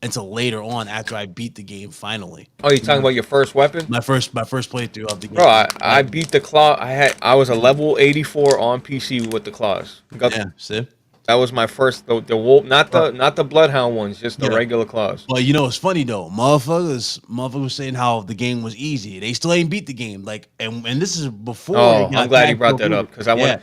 until later on after I beat the game finally. Oh, you talking about your first weapon? My first playthrough of the Bro, game. I beat the claw. I was a level 84 on PC with the claws. Yeah, see. That was my first the wolf, not the bloodhound ones, just the Yeah. regular claws. But it's funny though. Motherfuckers was saying how the game was easy. They still ain't beat the game. Like, and this is before Oh, it I'm got glad you back brought to that up rooted. because I Yeah, want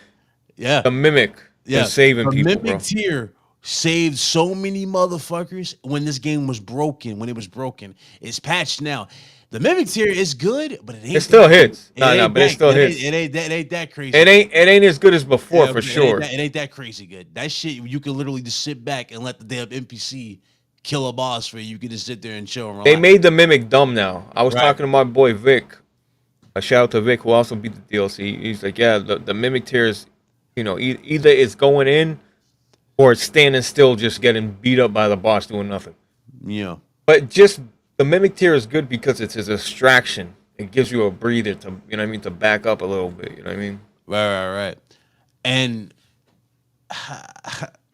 yeah, the mimic yeah. is saving The people, Mimic bro. tier saved so many motherfuckers when this game was broken. When it was broken, it's patched now. The Mimic tier is good, but it It ain't still that good. hits. It No, ain't but it that. still hits. It ain't that crazy. It ain't as good as before Yeah, for it ain't sure. that. It ain't that crazy good. That shit, you can literally just sit back and let the damn NPC kill a boss for you. You can just sit there and chill and They relax. made the mimic dumb now. I was Right. talking to my boy Vic. A shout out to Vic who also beat the DLC. He's like, yeah, the mimic tier is, either it's going in or it's standing still, just getting beat up by the boss doing nothing. Yeah. But just the mimic tier is good because it's a distraction. It gives you a breather to, to back up a little bit. You know what I mean? Right. And,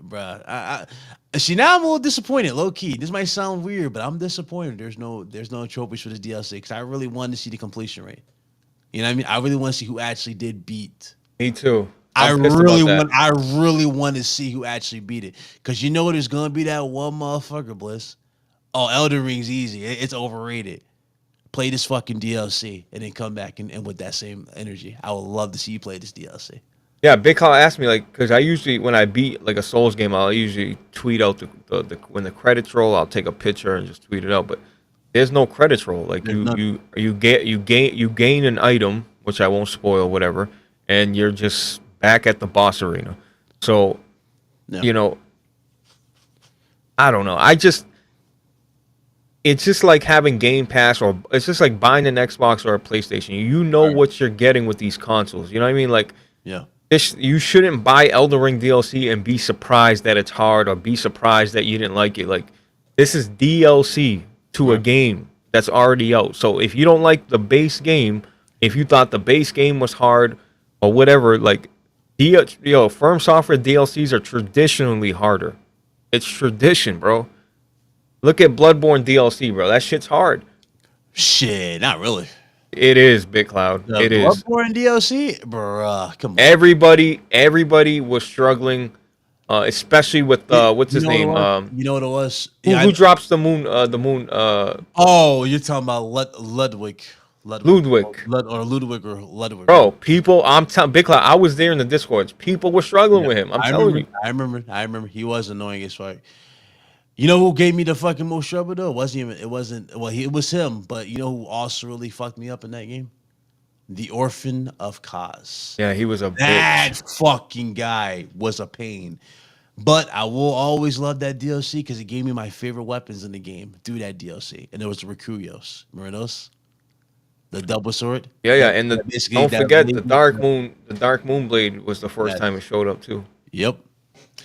bruh, see now I'm a little disappointed, low key. This might sound weird, but I'm disappointed. There's no trophies for this DLC because I really wanted to see the completion rate. You know what I mean? I really want to see who actually did beat. Me too. I I'm pissed about that. really want to see who actually beat it because there's gonna be that one motherfucker, Bliss. Oh, Elden Ring's easy. It's overrated. Play this fucking DLC and then come back and with that same energy. I would love to see you play this DLC. Yeah, Big Cloud asked me like, because I usually when I beat like a Souls game, I'll usually tweet out the when the credits roll, I'll take a picture and just tweet it out. But there's no credits roll. Like There's none. you gain an item, which I won't spoil, whatever, and you're just back at the boss arena. So, Yeah. you know, I don't know. It's just like having Game Pass, or it's just like buying an Xbox or a PlayStation. You know Right. what you're getting with these consoles. You know what I mean? Like Yeah. you shouldn't buy Elden Ring DLC and be surprised that it's hard or be surprised that you didn't like it. Like this is DLC to a Right. game that's already out. So if you don't like the base game, if you thought the base game was hard or whatever, like Firm Software DLCs are traditionally harder. It's tradition, bro. Look at Bloodborne DLC, bro. That shit's hard. Shit, not really. It is, Big Cloud. The It is. Bloodborne DLC, bruh. Come on. Everybody was struggling, especially with what's You his know what it name? was? You know what it was? Who, Yeah. who drops the moon? Oh, you're talking about Ludwig. Ludwig. Or Ludwig or Ludwig. Bro, people, I'm telling Big Cloud. I was there in the Discords. People were struggling Yeah. with him. I'm I telling remember. you. I remember. He was annoying as fuck. You know who gave me the fucking most trouble though? It wasn't. Well, it was him. But you know who also really fucked me up in that game? The Orphan of Kaz. Yeah, he was a That bitch. fucking guy was a pain. But I will always love that DLC because it gave me my favorite weapons in the game through that DLC. And it was the Rikuyos. Remember those? The double sword? Yeah. And Basically don't that forget blade- the Dark Moon blade was the first Yeah. time it showed up too. Yep.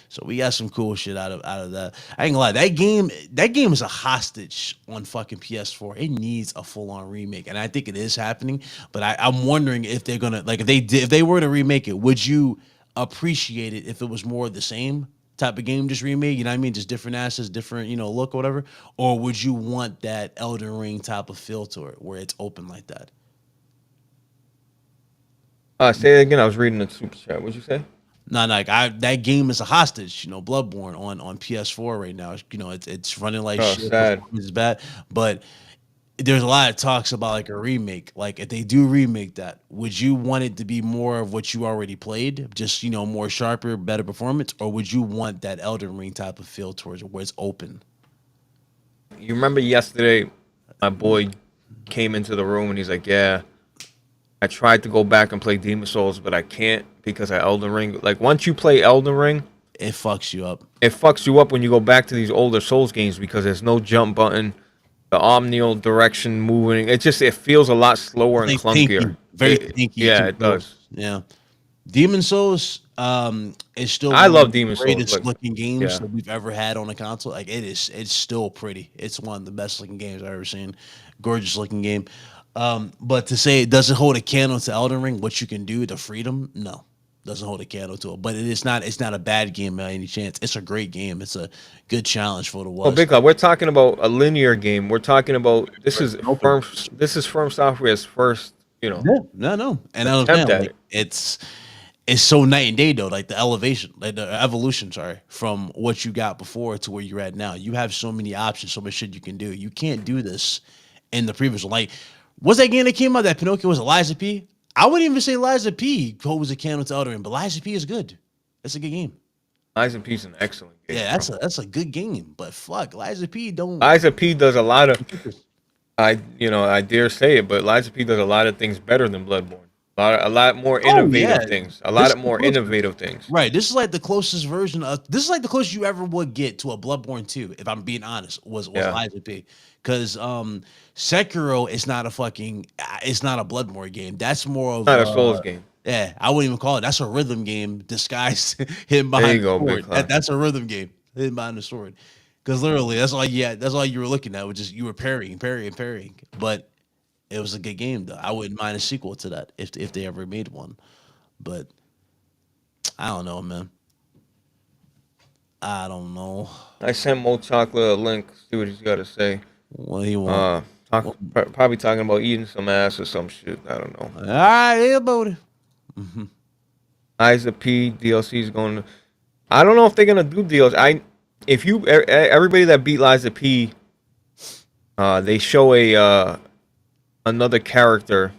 So we got some cool shit out of that. I ain't gonna lie, that game is a hostage on fucking PS4. It needs a full on remake, and I think it is happening. But I'm wondering if they're gonna like if they were to remake it, would you appreciate it if it was more of the same type of game, just remade? You know what I mean? Just different assets, different look or whatever. Or would you want that Elden Ring type of feel to it, where it's open like that? Say it again. I was reading the super chat. What'd you say? No, like that game is a hostage. Bloodborne on PS4 right now. It's running like Oh, shit. sad. It's bad, but there's a lot of talks about like a remake. Like if they do remake that, would you want it to be more of what you already played, just more sharper, better performance, or would you want that Elden Ring type of feel towards it, where it's open? You remember yesterday, my boy came into the room and he's like, "Yeah, I tried to go back and play Demon Souls, but I can't because of Elden Ring. Like once you play Elden Ring, It fucks you up. it fucks you up when you go back to these older Souls games because there's no jump button, the omnial direction moving. It feels a lot slower and clunkier. Very It- thinky. Yeah, it does. Yeah. Demon Souls is still I one love of the Demon Souls, greatest look, looking games yeah. that we've ever had on a console. Like it's still pretty. It's one of the best looking games I've ever seen. Gorgeous looking game. But to say it doesn't hold a candle to Elden Ring, what you can do, the freedom, no. Doesn't hold a candle to it. But it's not a bad game by any chance. It's a great game. It's a good challenge for the Oh, was. Big Club, we're talking about a linear game. We're talking about this is Open. Firm Software's first, Yeah, no. And I was attempt saying, at like, it's so night and day though, like the elevation, like the evolution, sorry, from what you got before to where you're at now. You have so many options, so much shit you can do. You can't do this in the previous one. Like, what's that game that came out that Pinocchio was Eliza P? I wouldn't even say Eliza P holds a candle to Elden Ring, but Eliza P is good. It's a good game. Liza P's an excellent game. Yeah, bro. that's a good game. But fuck, Eliza P don't. Liza P does a lot of I dare say it, but Liza P does a lot of things better than Bloodborne. A lot more innovative yeah. things. A This lot is of more the closest- innovative things. Right. This is like the closest version of this is like the closest you ever would get to a Bloodborne 2, if I'm being honest, was Yeah. Liza P. Because Sekiro is not a fucking it's not a Bloodborne game. That's more of Not a Souls game. yeah, I wouldn't even call it. That's a rhythm game disguised hidden There behind you go, the Big sword. Cloud. That's a rhythm game hidden behind the sword. Because literally, that's all you were looking at, was just you were parrying. But it was a good game though. I wouldn't mind a sequel to that if they ever made one. But I don't know, man. I don't know. I sent Mo Chocolate a link. See what he's got to say. What do you want? Probably talking about eating some ass or some shit. I don't know. All right, yeah, buddy. Liza P DLC is going to. I don't know if they're gonna do deals. Everybody that beat Liza P, they show another character,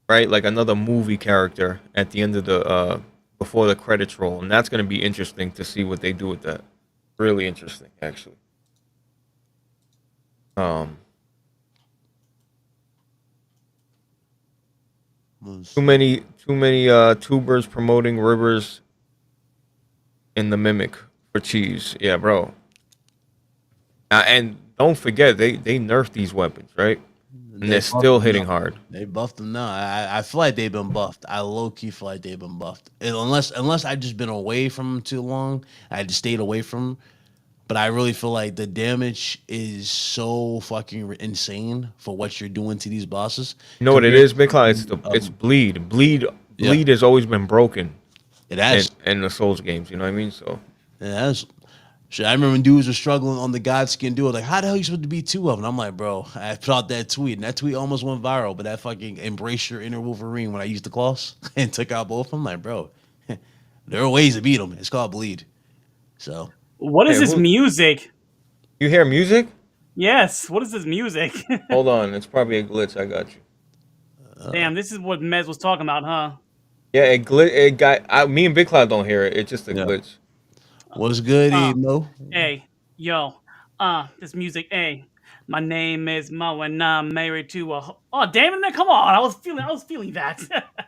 right? Like another movie character at the end of the before the credits roll, and that's going to be interesting to see what they do with that. Really interesting, actually. Too many tubers promoting Rivers in the Mimic for cheese. Yeah, bro. And don't forget, they nerfed these weapons, right? And they're still hitting hard. They buffed them now. I feel like they've been buffed. I low key feel like they've been buffed. And unless I've just been away from them too long, I just stayed away from them. But I really feel like the damage is so fucking insane for what you're doing to these bosses. You know what it is, Big Cloud? It's bleed. Bleed has always been broken. It has in the Souls games. You know what I mean? So it has. Shit, I remember when dudes were struggling on the Godskin duel. Like, how the hell are you supposed to be two of them? I'm like, bro, I put out that tweet, and that tweet almost went viral. But that fucking embrace your inner Wolverine when I used the claws and took out both of them. Like, bro, there are ways to beat them. It's called bleed. So, what is this music? You hear music? Yes. What is this music? Hold on, it's probably a glitch. I got you. Damn, this is what Mez was talking about, huh? Yeah, it got. Me and Big Cloud don't hear it. It's just a glitch. What's good, Mo? Hey, yo, this music. Hey, my name is Mo, and I'm married to a. Oh, damn it! Man, come on! I was feeling that.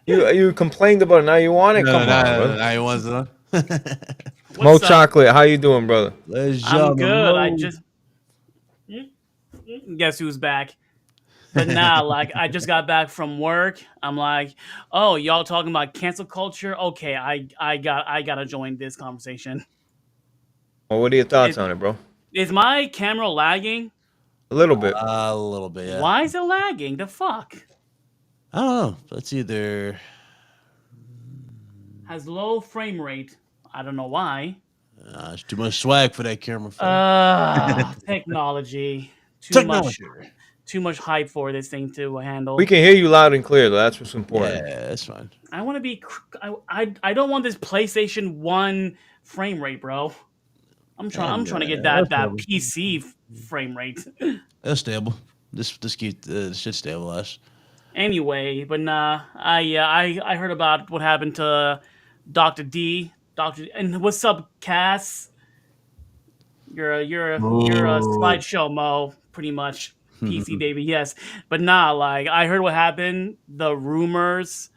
you complained about it. Now you want it? Come on, brother. Now you want it. Mo Chocolate, how you doing, brother? I'm good. I just guess who's back. But now, like, I just got back from work. I'm like, oh, y'all talking about cancel culture? Okay, I gotta join this conversation. Well, what are your thoughts on it, bro? Is my camera lagging? A little bit. A little bit, yeah. Why is it lagging? The fuck? I don't know. That's either has low frame rate. I don't know why. It's too much swag for that camera. Technology. Too much hype for this thing to handle. We can hear you loud and clear, though. That's what's important. Yeah, that's fine. I want to be. I don't want this PlayStation 1 frame rate, bro. I'm trying to get that PC frame rate. That's stable. This keep shit stabilized. Anyway, but I heard about what happened to Dr. D. And what's up, Cass? You're a slideshow, Mo, pretty much. PC baby, yes. But like I heard what happened. The rumors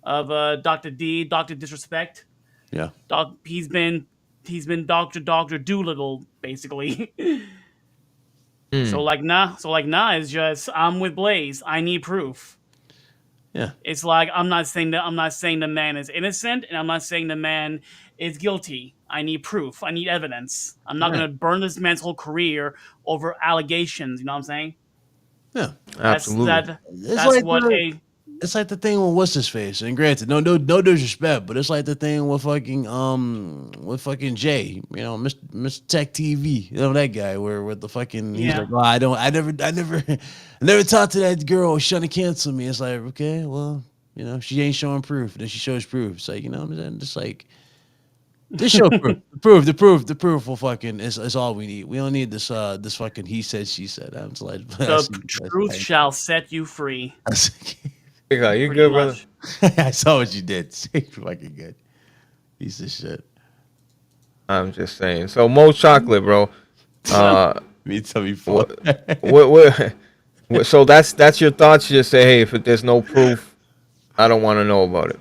of Dr. D, Dr. Disrespect. Yeah. He's been Dr. Doolittle, basically. So like nah is just I'm with Blaze. I need proof. Yeah. It's like I'm not saying the man is innocent, and I'm not saying the man is guilty. I need proof. I need evidence. I'm not gonna burn this man's whole career over allegations. You know what I'm saying? Yeah, absolutely. It's like the thing with what's his face. And granted, no disrespect, but it's like the thing with fucking Jay. You know, Mr. Tech TV. You know that guy where the fucking he's like, oh, I never talked to that girl. She's trying to cancel me. It's like, okay, well, you know, she ain't showing proof. Then she shows proof. It's like, you know what I'm saying? Just like. Just show proof. The proof will fucking is all we need. We don't need this fucking he said she said. I'm just like the truth shall set you free. You good, brother? I saw what you did. You're fucking good. Piece of shit. I'm just saying. So Mo Chocolate, bro. Me tell me for what? So that's your thoughts. You just say, hey, if there's no proof, I don't want to know about it.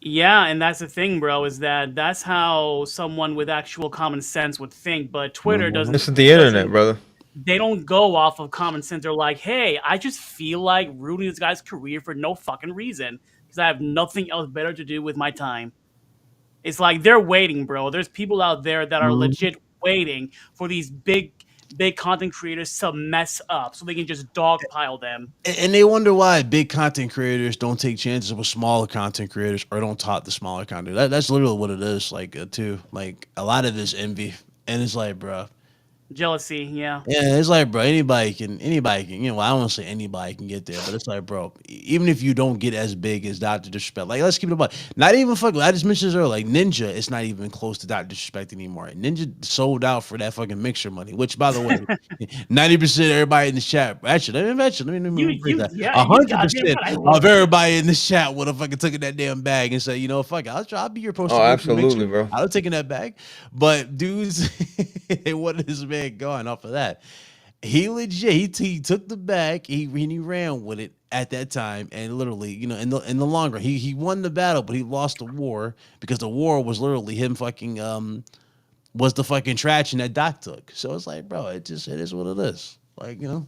Yeah, and that's the thing, bro, is that's how someone with actual common sense would think, but Twitter doesn't. This is the internet, brother. They don't go off of common sense. They're like, hey, I just feel like ruining this guy's career for no fucking reason because I have nothing else better to do with my time. It's like they're waiting, bro. There's people out there that are legit waiting for these big content creators to mess up so they can just dogpile them. And they wonder why big content creators don't take chances with smaller content creators or don't talk to smaller content. That's literally what it is, like, too. Like, a lot of this envy. And it's like, bro, Jealousy, yeah. Yeah, it's like, bro, anybody can, well, I don't want to say anybody can get there, but it's like, bro, even if you don't get as big as Dr. Disrespect, like, let's keep it about, not even fucking, I just mentioned this earlier, like, Ninja, it's not even close to Dr. Disrespect anymore. Ninja sold out for that fucking mixer money, which, by the way, 90% of everybody in the chat, actually, let me rephrase that. You goddamn 100% right, I would. of everybody in this chat would have fucking taken that damn bag and said, you know, fuck it, I'll be your poster Oh, boy for mixer. absolutely, bro. I'd have taken that bag. But dudes, they wanted this man going off of that. He legit he took the bag, he ran with it at that time, and literally, you know, in the longer he won the battle, but he lost the war because the war was literally him fucking was the fucking traction that Doc took. So it's like, bro, it is what it is. Like, you know.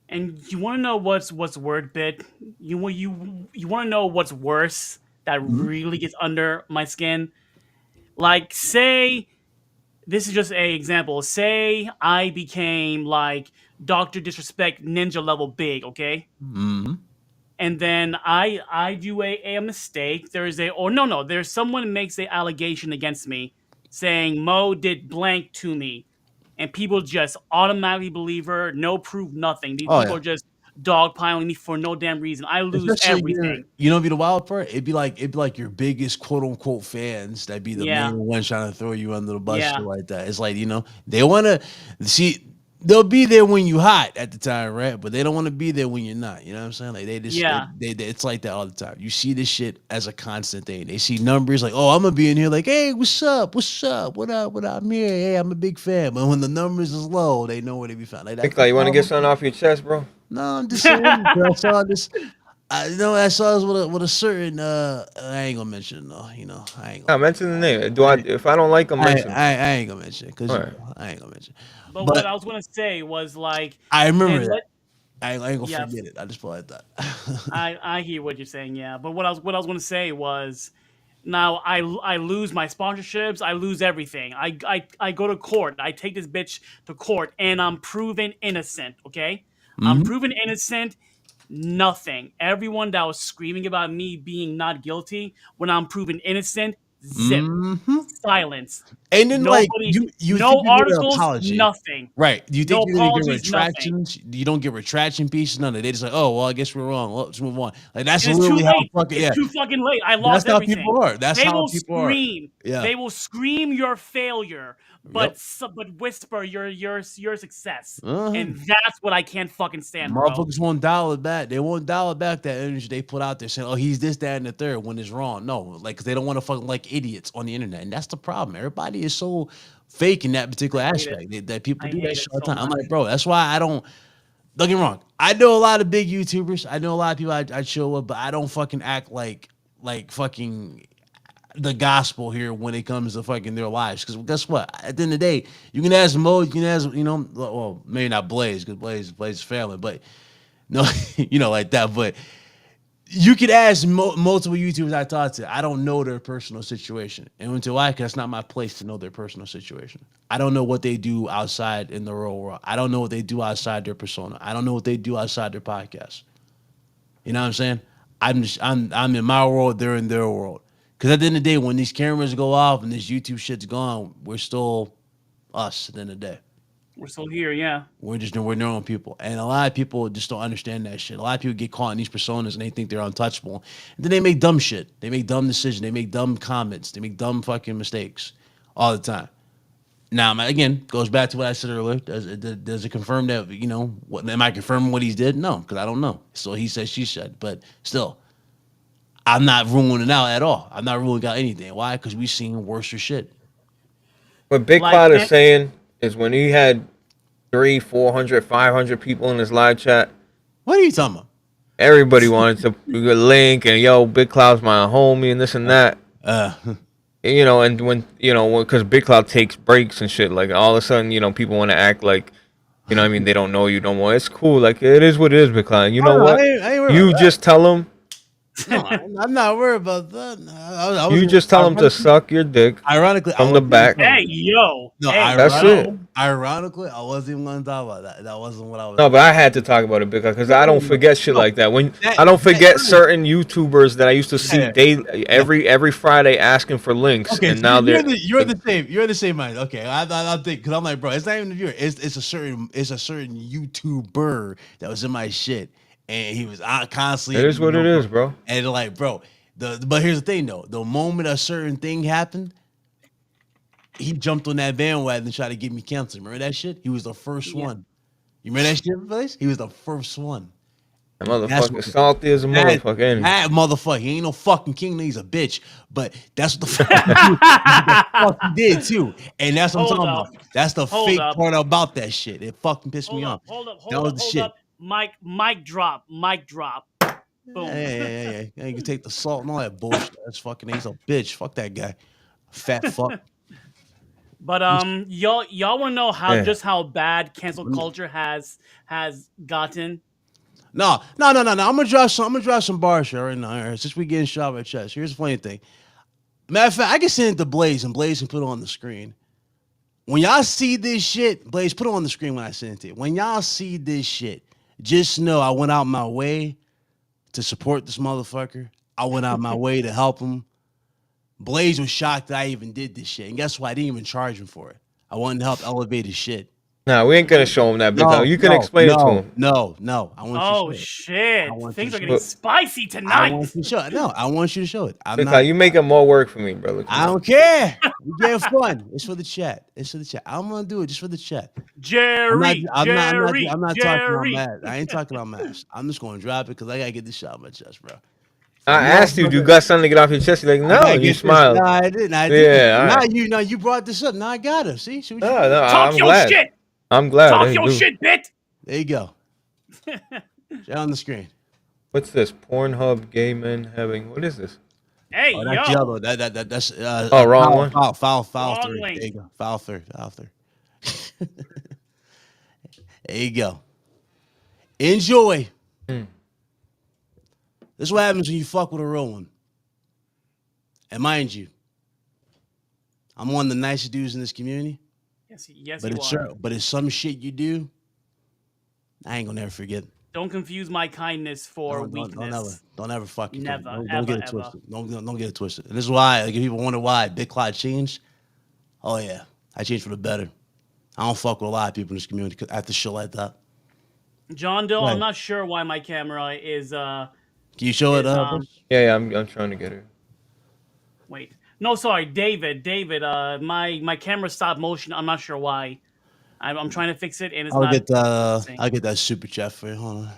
And you want to know what's word bit? You want to know what's worse that really gets under my skin? Like, say this is just a example. Say I became like Doctor Disrespect Ninja level big, okay? Mm-hmm. And then I do a mistake. There's someone makes a allegation against me saying Mo did blank to me, and people just automatically believe her, no proof, nothing. These Oh people yeah. are just dogpiling me for no damn reason. I lose Especially everything. you know, be the wild part. It'd be like your biggest quote unquote fans that be the Yeah, main ones trying to throw you under the bus, yeah, shit like that. It's like, you know, they want to see. They'll be there when you hot at the time, right? But they don't want to be there when you're not. You know what I'm saying? Like they just yeah, it's like that all the time. You see this shit as a constant thing. They see numbers like, oh, I'm gonna be in here like, hey, what's up? What's up? What up? What up? I'm here. Hey, I'm a big fan. But when the numbers is low, they know where they be found. Like that's Big Cloud, the you want to get problem. something off your chest, bro? No, I'm just saying. I saw this. I know I saw this with a certain. I ain't gonna mention it. No, you know, I ain't gonna. Nah, mention the name. Do I? If I don't like him, mention him. I ain't gonna mention it because All you right. know I ain't gonna mention it. but what But I was gonna say was like, I remember and that. let I ain't gonna yeah, forget it. I just put it like that. I hear what you're saying, yeah. But what I was gonna say was, now I lose my sponsorships, I lose everything. I go to court. I take this bitch to court, and I'm proven innocent. Okay, I'm Hmm. proven innocent. Nothing. Everyone that was screaming about me being not guilty when I'm proven innocent, zip, Hmm. silence. And then like Nobody, you think no you get an articles, apology. nothing. Right. You think No you're gonna get apologies, nothing. retractions? You don't get retraction pieces, none of it. They just like, oh well, I guess we're wrong. Well, let's move on. Like that's And it's too literally how late. fucking It's yeah. too fucking late. I That's lost how everything. people are. That's They how will people are. scream. Yeah. They will scream your failure, Yep. but whisper your success. Uh-huh. And that's what I can't fucking stand, bro. Motherfuckers won't dial it back. They won't dial it back that energy they put out there saying, oh, he's this, that, and the third when it's wrong. No, like, 'cause they don't want to fucking like idiots on the internet. And that's the problem. Everybody is so fake in that particular I hate it. aspect that people I do that hate shit it all the so time. I'm much. like, bro, that's why I don't, don't get me wrong. I know a lot of big YouTubers. I know a lot of people I chill with, but I don't fucking act like fucking the gospel here when it comes to fucking their lives. Because guess what? At the end of the day, you can ask Mo, you can ask, you know, well, maybe not Blaze, because Blaze is family, but no, you know, like that. But you could ask multiple YouTubers I talk to. I don't know their personal situation. And until I, because that's not my place to know their personal situation. I don't know what they do outside in the real world. I don't know what they do outside their persona. I don't know what they do outside their podcast. You know what I'm saying? I'm in my world, they're in their world. Because at the end of the day, when these cameras go off and this YouTube shit's gone, we're still us at the end of the day. We're still here, yeah. We're their own people. And a lot of people just don't understand that shit. A lot of people get caught in these personas and they think they're untouchable. And then they make dumb shit. They make dumb decisions. They make dumb comments. They make dumb fucking mistakes all the time. Now, again, goes back to what I said earlier. Does it confirm that, you know, what am I confirming what he did? No, because I don't know. So he said, she said. But still, I'm not ruling it out at all. I'm not ruling out anything. Why? Because we've seen worse shit. What Big Like, Cloud is saying is when he had 300, 400, 500 people in his live chat, What are you talking about? everybody wanted to link and yo, Big Cloud's my homie and this and that. Uh, You know, and when you know, because Big Cloud takes breaks and shit, like all of a sudden, you know, people want to act like, you know, what I mean, they don't know you no more. It's cool, like it is what it is, Big Cloud. You know no, what? I ain't worried You about just tell him. that. No, I'm not worried about that. No, I was You just tell him to suck your dick Ironically, I from was the gonna back. tell him. hey, yo. No, Hey, That's yo. it. Ironically, I wasn't even going to talk about that. That wasn't what I was. No, but I had to talk about it because I don't forget shit like that. When I don't forget certain YouTubers that I used to see every Friday asking for links, Okay, and so now you're the same mind. Okay, I think because I'm like, bro, it's not even a viewer. It's a certain YouTuber that was in my shit, and he was constantly. It is what it is, bro. And like, bro, but here's the thing though: the moment a certain thing happened, he jumped on that bandwagon and tried to get me canceled. Remember that shit? He was the first one. You remember that shit, place? He was the first one. That motherfucker salty as a motherfucker. Ain't he? That motherfucker, he ain't no fucking king. He's a bitch. But that's what the fuck he did too. And that's what I'm talking about. That's the fake part about that shit. It fucking pissed me off. Hold That up. Mic drop. Boom. Yeah. You can take the salt and all that bullshit. That's fucking. He's a bitch. Fuck that guy. Fat fuck. But y'all want to know how bad cancel culture has gotten? No. I'm gonna drop some bars here right now. Right, since we getting shot by chest. Here's the funny thing. Matter of fact, I can send it to Blaze and Blaze can put it on the screen. When y'all see this shit, Blaze, put it on the screen when I send it to you. When y'all see this shit, just know I went out my way to support this motherfucker. I went out my way to help him. Blaze was shocked that I even did this shit. And guess what? I didn't even charge him for it. I wanted to help elevate his shit. Nah, we ain't gonna show him that because you can explain it to him. No. I want you to show it. Shit. Things are getting spicy tonight. I want you to show it. No, I want you to show it. You making more work for me, brother. I don't care. We getting fun. It's for the chat. I'm gonna do it just for the chat. Jerry. I'm not talking about Matt. I ain't talking about Matt. I'm just gonna drop it because I gotta get this shot on my chest, bro. I asked you, you got something to get off your chest? You're like, no, you smiled. No, I didn't. Yeah, now you brought this up. Now I got it. See? No, Talk your glad. shit. I'm glad. Talk your shit, bit. There you go. Share on the screen. What's this? Pornhub gay men having. What is this? Hey, that's yo. yellow. That's wrong one. Foul Wrong 3. link. There you go. Foul 3. There you go. Enjoy. This is what happens when you fuck with a real one. And mind you, I'm one of the nicest dudes in this community. Yes, but it's some shit you do, I ain't gonna never forget. Don't confuse my kindness for weakness. Don't ever fucking never. Don't get it twisted. Don't get it twisted. And this is why, like, if people wonder why Big Cloud changed, oh yeah, I changed for the better. I don't fuck with a lot of people in this community after shit like that. John Doe, I'm not sure why my camera is. Can you show it up? Yeah, I'm trying to get it. Wait. No, sorry, David. My camera stopped motion. I'm not sure why. I'm trying to fix it, and it's not. I'll get that super chat for you. Hold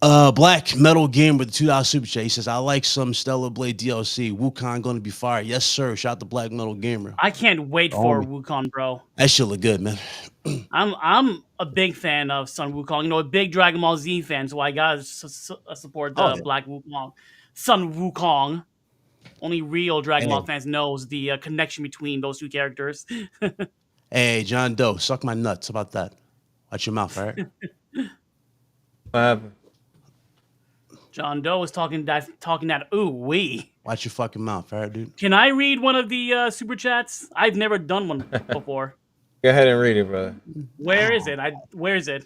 on. Black Metal Game with the $2 super chat. He says, "I like some Stellar Blade DLC. Wukong going to be fire." Yes, sir. Shout out to Black Metal Gamer. I can't wait for Wukong, bro. That shit look good, man. I'm a big fan of Sun Wukong. You know, a big Dragon Ball Z fan, so I gotta support Black Wukong, Sun Wukong. Only real Dragon Ball fans knows the connection between those two characters. Hey, John Doe, suck my nuts. How about that? Watch your mouth, all right? What happened? John Doe was talking that ooh wee. Watch your fucking mouth, all right, dude? Can I read one of the super chats? I've never done one before. Go ahead and read it, brother. Where is it? Where is it?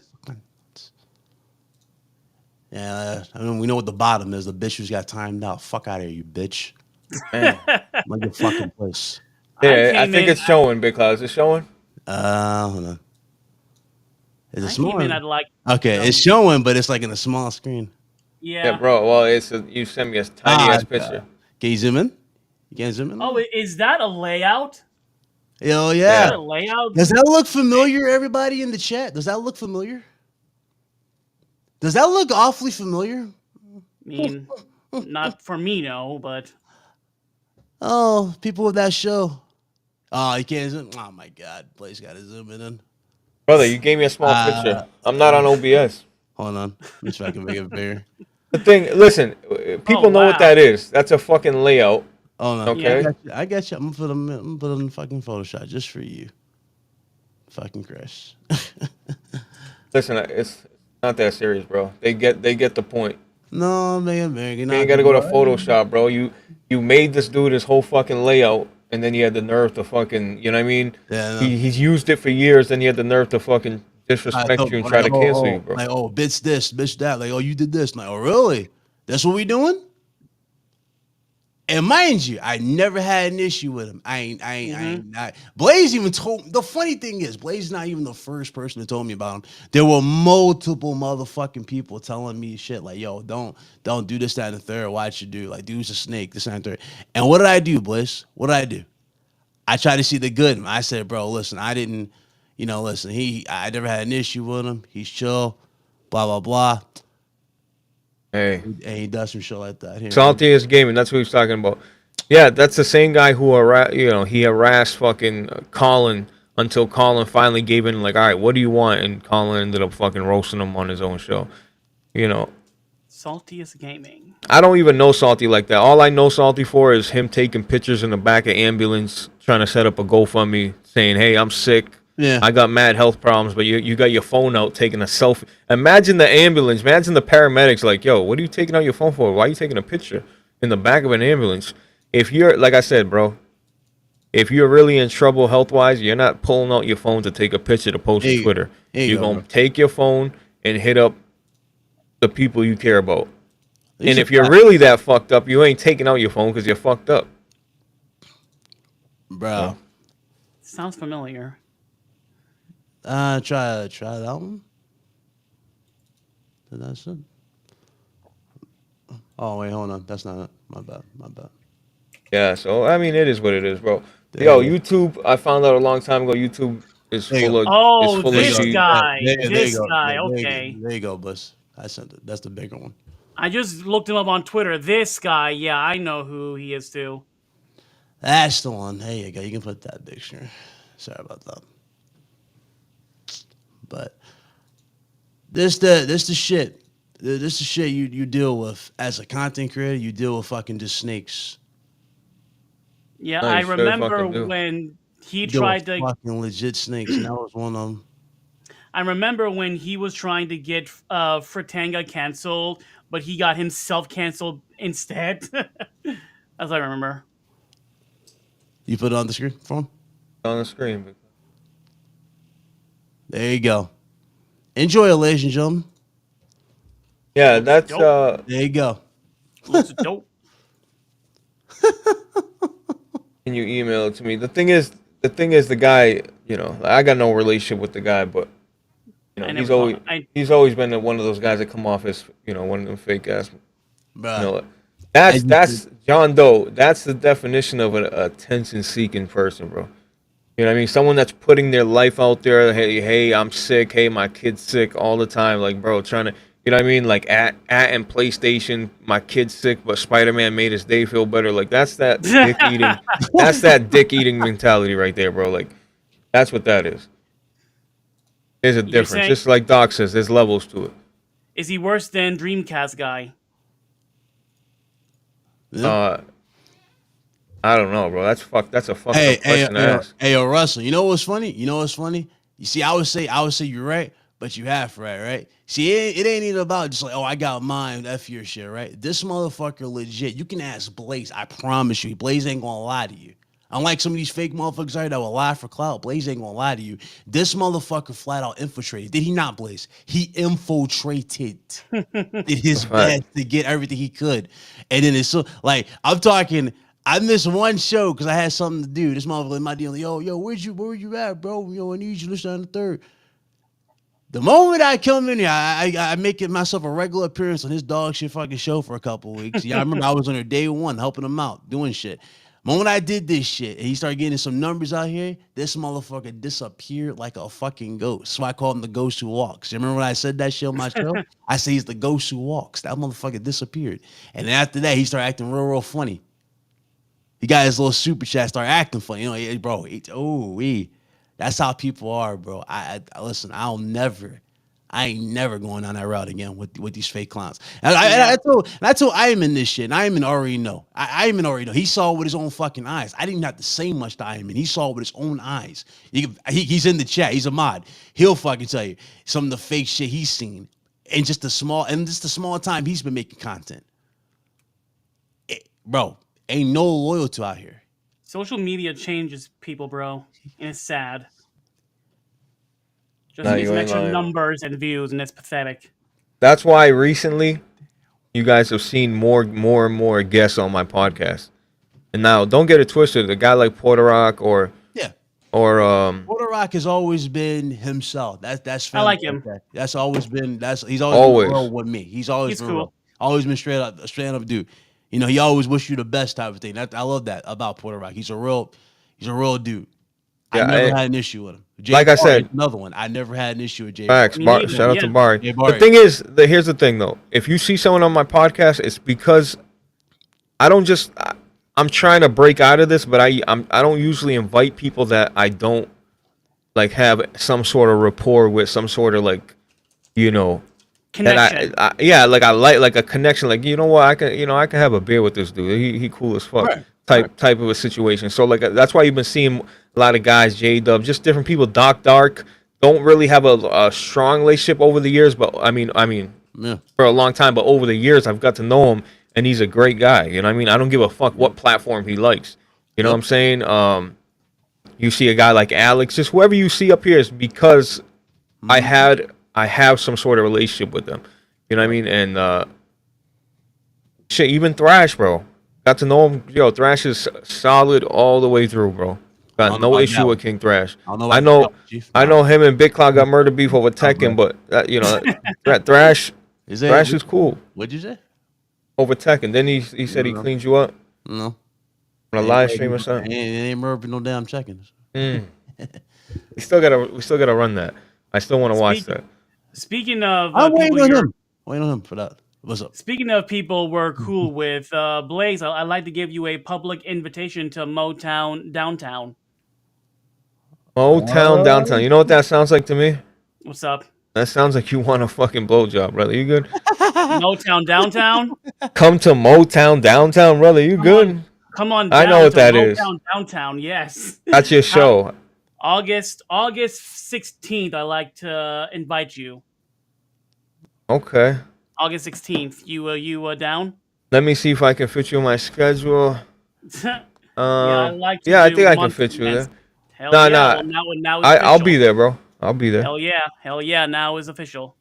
Yeah, I mean, we know what the bottom is. The bitch who's got timed out. Fuck out of here, you bitch. Man, like your fucking place. Yeah, I think it's showing, Big Cloud. Is it showing? Hold on. Is it small? It's showing, but it's like in a small screen. Yeah, bro. Well, you sent me a tiny ass picture. Can you zoom in? You can't zoom in? Oh, is that a layout? Hell yeah. Is that a layout? Does that look familiar, everybody in the chat? Does that look familiar? Does that look awfully familiar? I mean, not for me, no, but... Oh, people with that show. Oh, you can't zoom. Oh, my God. Blaze got to zoom in. Brother, you gave me a small picture. I'm not on OBS. Hold on. Let me see if I can make it bigger. The thing, listen, people know what that is. That's a fucking layout. Oh, no. Okay. I got you. I'm going to put in fucking Photoshop just for you. Fucking Chris. Listen, it's not that serious, bro. They get the point. No, man. You ain't got to go to Photoshop, bro. You made this dude his whole fucking layout, and then he had the nerve to fucking, you know what I mean? Yeah. He's used it for years, then he had the nerve to fucking disrespect you and try to cancel you, bro. Like, oh, bitch this, bitch that. Like, oh, you did this. Like, oh, really? That's what we doing? And mind you, I never had an issue with him. I ain't. Blaze even told. The funny thing is, Blaze is not even the first person that told me about him. There were multiple motherfucking people telling me shit like, "Yo, don't do this, that, and the third. Why'd you do? Like, dude's a snake. This, that, and the third." And what did I do, Blaze? What did I do? I tried to see the good in him. I said, "Bro, listen, I didn't. Listen. I never had an issue with him. He's chill. Blah blah blah." Hey, And he does some shit like that. Here, Saltiest Gaming, that's what he's talking about. Yeah, that's the same guy who he harassed fucking Colin until Colin finally gave in. Like, all right, what do you want? And Colin ended up fucking roasting him on his own show. You know, Saltiest Gaming. I don't even know Salty like that. All I know Salty for is him taking pictures in the back of ambulance, trying to set up a GoFundMe, saying, "Hey, I'm sick. Yeah. I got mad health problems," but you got your phone out taking a selfie. Imagine the ambulance. Imagine the paramedics like, "Yo, what are you taking out your phone for? Why are you taking a picture in the back of an ambulance?" If you're, like I said, bro, if you're really in trouble health-wise, you're not pulling out your phone to take a picture to post on Twitter. You're going to take your phone and hit up the people you care about. And if you're really that fucked up, you ain't taking out your phone because you're fucked up. Bro. Sounds familiar. Try that one. That's it. Oh wait, hold on. That's not it. My bad. Yeah, so I mean, it is what it is, bro. Yo, YouTube. I found out a long time ago. YouTube is full of. Oh, is full this of shit. guy. There This you go. guy. Okay. There you go, Bus. I sent it. That's the bigger one. I just looked him up on Twitter. This guy. Yeah, I know who he is too. That's the one. There you go. You can put that picture. Sorry about that. But this the shit. This the shit you deal with as a content creator. You deal with fucking just snakes. Yeah, Oh, I you sure remember fucking do. when he You deal tried with to. fucking legit snakes, and that was one of them. I remember when he was trying to get Fratanga canceled, but he got himself canceled instead. As I remember. You put it on the screen for him? On the screen. There you go. Enjoy it, ladies and gentlemen. Yeah, that's Dope. There you go. Looks dope. Can you email it to me? The thing is, the guy. I got no relationship with the guy, but he's always been one of those guys that come off as one of them fake ass. Bruh. That's John Doe. That's the definition of an attention-seeking person, bro. You know what I mean? Someone that's putting their life out there. Hey, I'm sick. Hey, my kid's sick all the time. Like, bro, trying to, you know what I mean? Like, at and PlayStation, my kid's sick, but Spider-Man made his day feel better. Like, that's that dick eating. That's that dick eating mentality right there, bro. Like, that's what that is. There's a difference. saying- Just like Doc says, there's levels to it. Is he worse than Dreamcast guy? I don't know, bro. That's a fucked up question to ask. Hey, yo, Russell. You know what's funny? You see, I would say you're right, but you half right? See, it ain't even about just like, oh, I got mine, F your shit, right? This motherfucker legit. You can ask Blaze. I promise you, Blaze ain't gonna lie to you. Unlike some of these fake motherfuckers out here that will lie for clout, Blaze ain't gonna lie to you. This motherfucker flat out infiltrated. Did he not, Blaze? He infiltrated. Did his best to get everything he could. And then it's so, like, I'm talking, I missed one show because I had something to do. This motherfucker in my deal, yo, where you at, bro? I need you to listen on the third. The moment I come in here, I make it myself a regular appearance on his dog shit fucking show for a couple of weeks. Yeah, I remember I was on there day one helping him out, doing shit. Moment I did this shit, and he started getting some numbers out here, this motherfucker disappeared like a fucking ghost. So I call him the ghost who walks. You remember when I said that shit on my show? I say he's the ghost who walks. That motherfucker disappeared. And then after that, he started acting real funny. He got his little super chat, started acting funny. Hey, bro, that's how people are, bro. I listen, I ain't never going down that route again with these fake clowns. And I told I am in this shit, and I am in already know. I am in already know. He saw with his own fucking eyes. I didn't have to say much to I am in. He saw with his own eyes. He's in the chat. He's a mod. He'll fucking tell you some of the fake shit he's seen. And just the small time he's been making content. Bro, ain't no loyalty out here. Social media changes people, bro, and it's sad. Just Nah, needs you some ain't extra lying. numbers and views, and it's pathetic. That's why recently you guys have seen more and more guests on my podcast. And now, don't get it twisted. A guy like Porter Rock or Yeah. Porter Rock has always been himself. That's I like him. That's always been he's always Always. been real with me. He's always He's been cool. real. Always been straight up dude. You know, he always wish you the best type of thing. I love that about Porter Rock. He's a real dude. I never had an issue with him. Jay like I Barry is said, another one. I never had an issue with Jay. Facts. Me neither, Shout out to yeah. Barry. Jay Barry. The thing is, here's the thing though. If you see someone on my podcast, it's because I don't just. I'm trying to break out of this, but I don't usually invite people that I don't like have some sort of rapport with, some sort of like, you know, Connection. that I like like a connection. Like, you know what, I can have a beer with this dude. He cool as fuck. Right. Type of a situation. So like that's why you've been seeing a lot of guys, J Dub, just different people. Doc Dark don't really have a strong relationship over the years, but I mean Yeah. for a long time. But over the years, I've got to know him, and he's a great guy. You know what I mean? I don't give a fuck what platform he likes. You know what I'm saying? You see a guy like Alex, just whoever you see up here is because I have some sort of relationship with them. You know what I mean? And shit, even Thrash, bro. Got to know him. Yo, Thrash is solid all the way through, bro. Got no issue with King Thrash. I know him and Big Cloud got murder beef over Tekken, but you know, Thrash is cool. What'd you say? Over Tekken. Then he said he cleaned you up No. on a live stream or something. Ain't murdered no damn check-ins. We still gotta run that. I still want to watch that. Speaking of, I'm waiting on him. Waiting on him for that. What's up? Speaking of people we're cool with, Blaze, I'd like to give you a public invitation to Motown Downtown. Motown Downtown. You know what that sounds like to me? What's up? That sounds like you want a fucking blowjob, brother. You good? Motown Downtown? Come to Motown Downtown, brother. You good? Come on I down know what to that Motown is. Downtown, yes. That's your show. August 16th, I'd like to invite you. Okay. August 16th. You down? Let me see if I can fit you in my schedule. I like to I do think I can monthly fit you events. there. Hell Nah, yeah. nah. Well, now it's I'll official. be there, bro. I'll be there. Hell yeah. Now is official.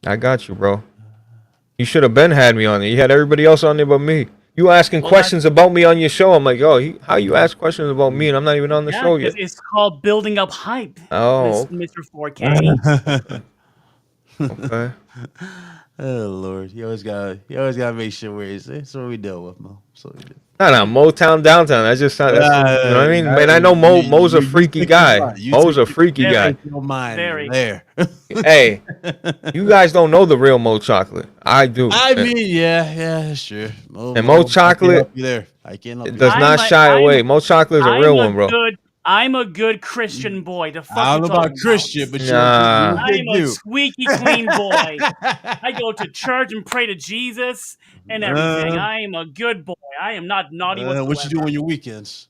I got you, bro. You should have been had me on there. You had everybody else on there but me. You asking questions about me on your show. I'm like, how you ask questions about me and I'm not even on the show yet? It's called building up hype. Oh. Mr. 4K. Okay. Oh Lord, you always gotta make sure where it's. That's what we deal with, Mo. So No, Motown Downtown. That just sounds. You know what I mean? Man, I know Mo's a freaky guy. Mo's a freaky guy. Your mind Very. there. Hey, you guys don't know the real Mo Chocolate. I do. I mean, yeah, that's true. And Mo Chocolate I can't help you does there. not shy away. Mo Chocolate is a real one, bro. I'm a good Christian boy. The fuck I don't you know about talking Christian, but Nah. I'm a squeaky clean boy. I go to church and pray to Jesus and everything. I am a good boy. I am not naughty whatsoever. What you do on your weekends?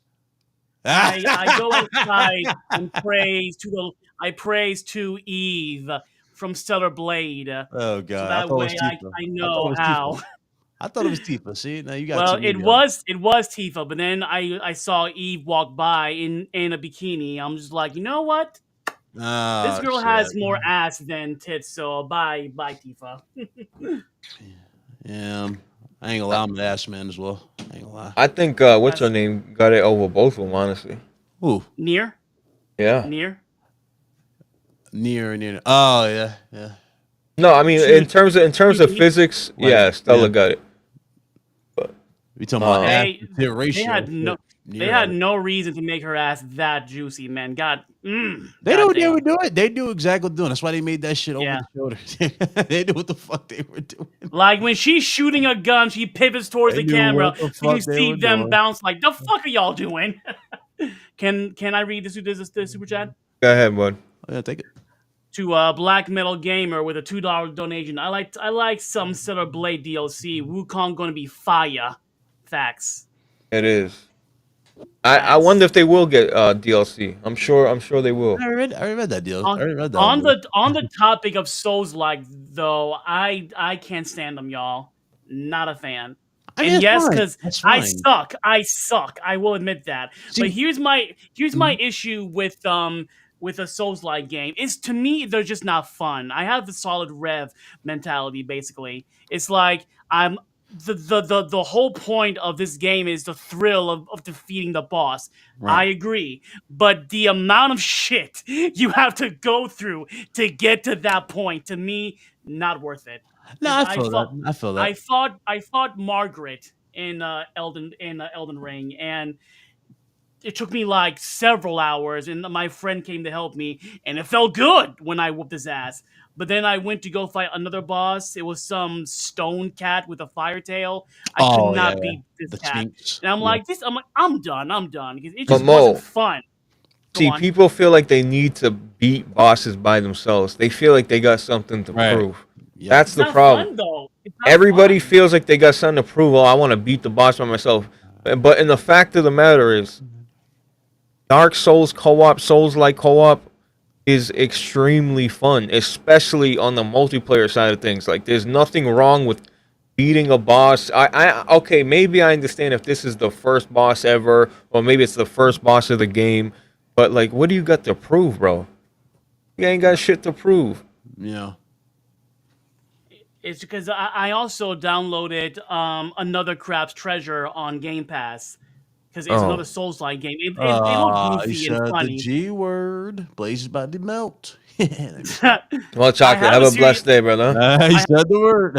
I go outside and praise to Eve from Stellar Blade. Oh God! So that way I know how. I thought it was Tifa. See, now you got. Well, it was Tifa, but then I saw Eve walk by in a bikini. I'm just like, you know what? This girl has more ass than tits, so bye Tifa. Yeah, I ain't gonna lie, I'm an ass man as well. I ain't gonna lie. I think what's her name got it over both of them, honestly. Who? Near. Yeah. Near. Oh yeah. No, I mean in terms of physics, yeah, Stella got it. We talking about they ratio. They had no reason to make her ass that juicy, man. God, they know what they were doing. They knew exactly what they're doing. That's why they made that shit over the shoulder. They knew what the fuck they were doing. Like when she's shooting a gun, she pivots towards the camera. You see them bounce. Like, the fuck are y'all doing? Can I read the super chat? Go ahead, bud. Yeah, take it. To Black Metal Gamer with a $2 donation. I like some Stellar Blade DLC. Wukong gonna be fire. Facts. It is. I wonder if they will get DLC. I'm sure they will. I read that deal. I read that on the topic of Souls-like though, I can't stand them, y'all. Not a fan. I mean, And yes, fine. because That's I fine. suck. I suck. I will admit that. See, But here's my issue with a Souls-like game. Is to me they're just not fun. I have the solid rev mentality basically. It's like I'm the whole point of this game is the thrill of defeating the boss. I right. agree. But the amount of shit you have to go through to get to that point, to me, not worth it. No, Because I feel that. I feel that. I fought Margaret in Elden Ring, and it took me like several hours, and my friend came to help me, and it felt good when I whooped his ass. But then I went to go fight another boss. It was some stone cat with a fire tail. I could Oh yeah, not beat this the cat, Sphinx. and I'm Yeah. like, this. I'm like, I'm done. I'm done because it But just wasn't Mo, fun. Go see, on. people feel like they need to beat bosses by themselves. They feel like they got something to Right. prove. Yep. That's It's the not problem. fun though. It's not Everybody fun. feels like they got something to prove. Oh, I want to beat the boss by myself. But in the fact of the matter is, Dark Souls co-op, Souls-like co-op is extremely fun, especially on the multiplayer side of things. Like, there's nothing wrong with beating a boss. Okay, maybe I understand if this is the first boss ever, or maybe it's the first boss of the game. But like, what do you got to prove, bro? You ain't got shit to prove. Yeah. It's because I also downloaded another Crab's Treasure on Game Pass because it's Oh, another Souls-like game. It looked He goofy and said the funny. G word. Blaze is about to melt. Let me stop. well, chocolate. have Have a a series. blessed day, brother. He I said the word.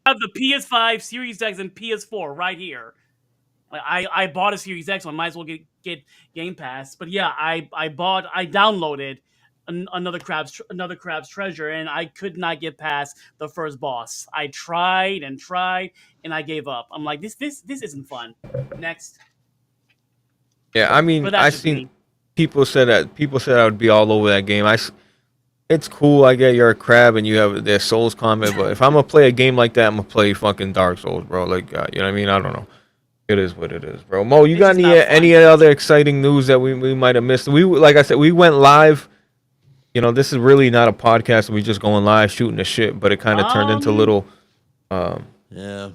have the PS5, Series X, and PS4 right here. Like, I bought a Series X, so I might as well get Game Pass. But yeah, I downloaded another Crab's Treasure, and I could not get past the first boss. I tried and tried, and I gave up. I'm like, this isn't fun. Next, Yeah, I mean, but I that's just seen me. people said I would be all over that game. It's cool. I get you're a crab and you have their Souls combat, but if I'm gonna play a game like that, I'm gonna play fucking Dark Souls, bro. Like, you know what I mean? I don't know. It is what it is, bro. Mo, you It's got just not fun. any other exciting news that we might have missed? Like I said, we went live. You know, this is really not a podcast. We just going live shooting the shit, but it kind of turned into little. Yeah.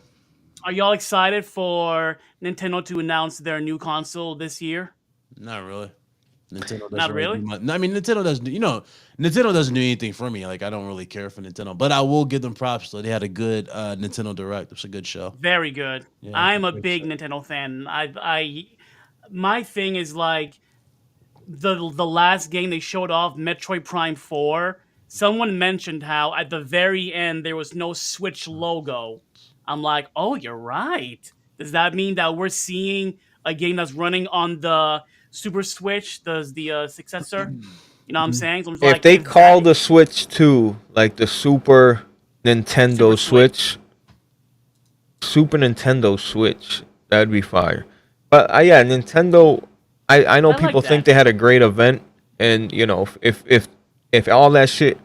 Are y'all excited for Nintendo to announce their new console this year? Not really. Nintendo doesn't Not really? do much. I mean, Nintendo doesn't. Nintendo doesn't do anything for me. Like, I don't really care for Nintendo, but I will give them props. So they had a good Nintendo Direct. It was a good show. Very good. Yeah, I'm a great big show. Nintendo fan. My thing is like the last game they showed off, Metroid Prime 4. Someone mentioned how at the very end there was no Switch logo. I'm like, oh, you're right. Does that mean that we're seeing a game that's running on the Super Switch, the successor? You know what I'm saying? So I'm If like, they if call that the Switch 2 like the Super Nintendo Super Switch. Super Nintendo Switch, that'd be fire. But yeah, Nintendo. I know I like people think that. they had a great event, and you know, if all that shit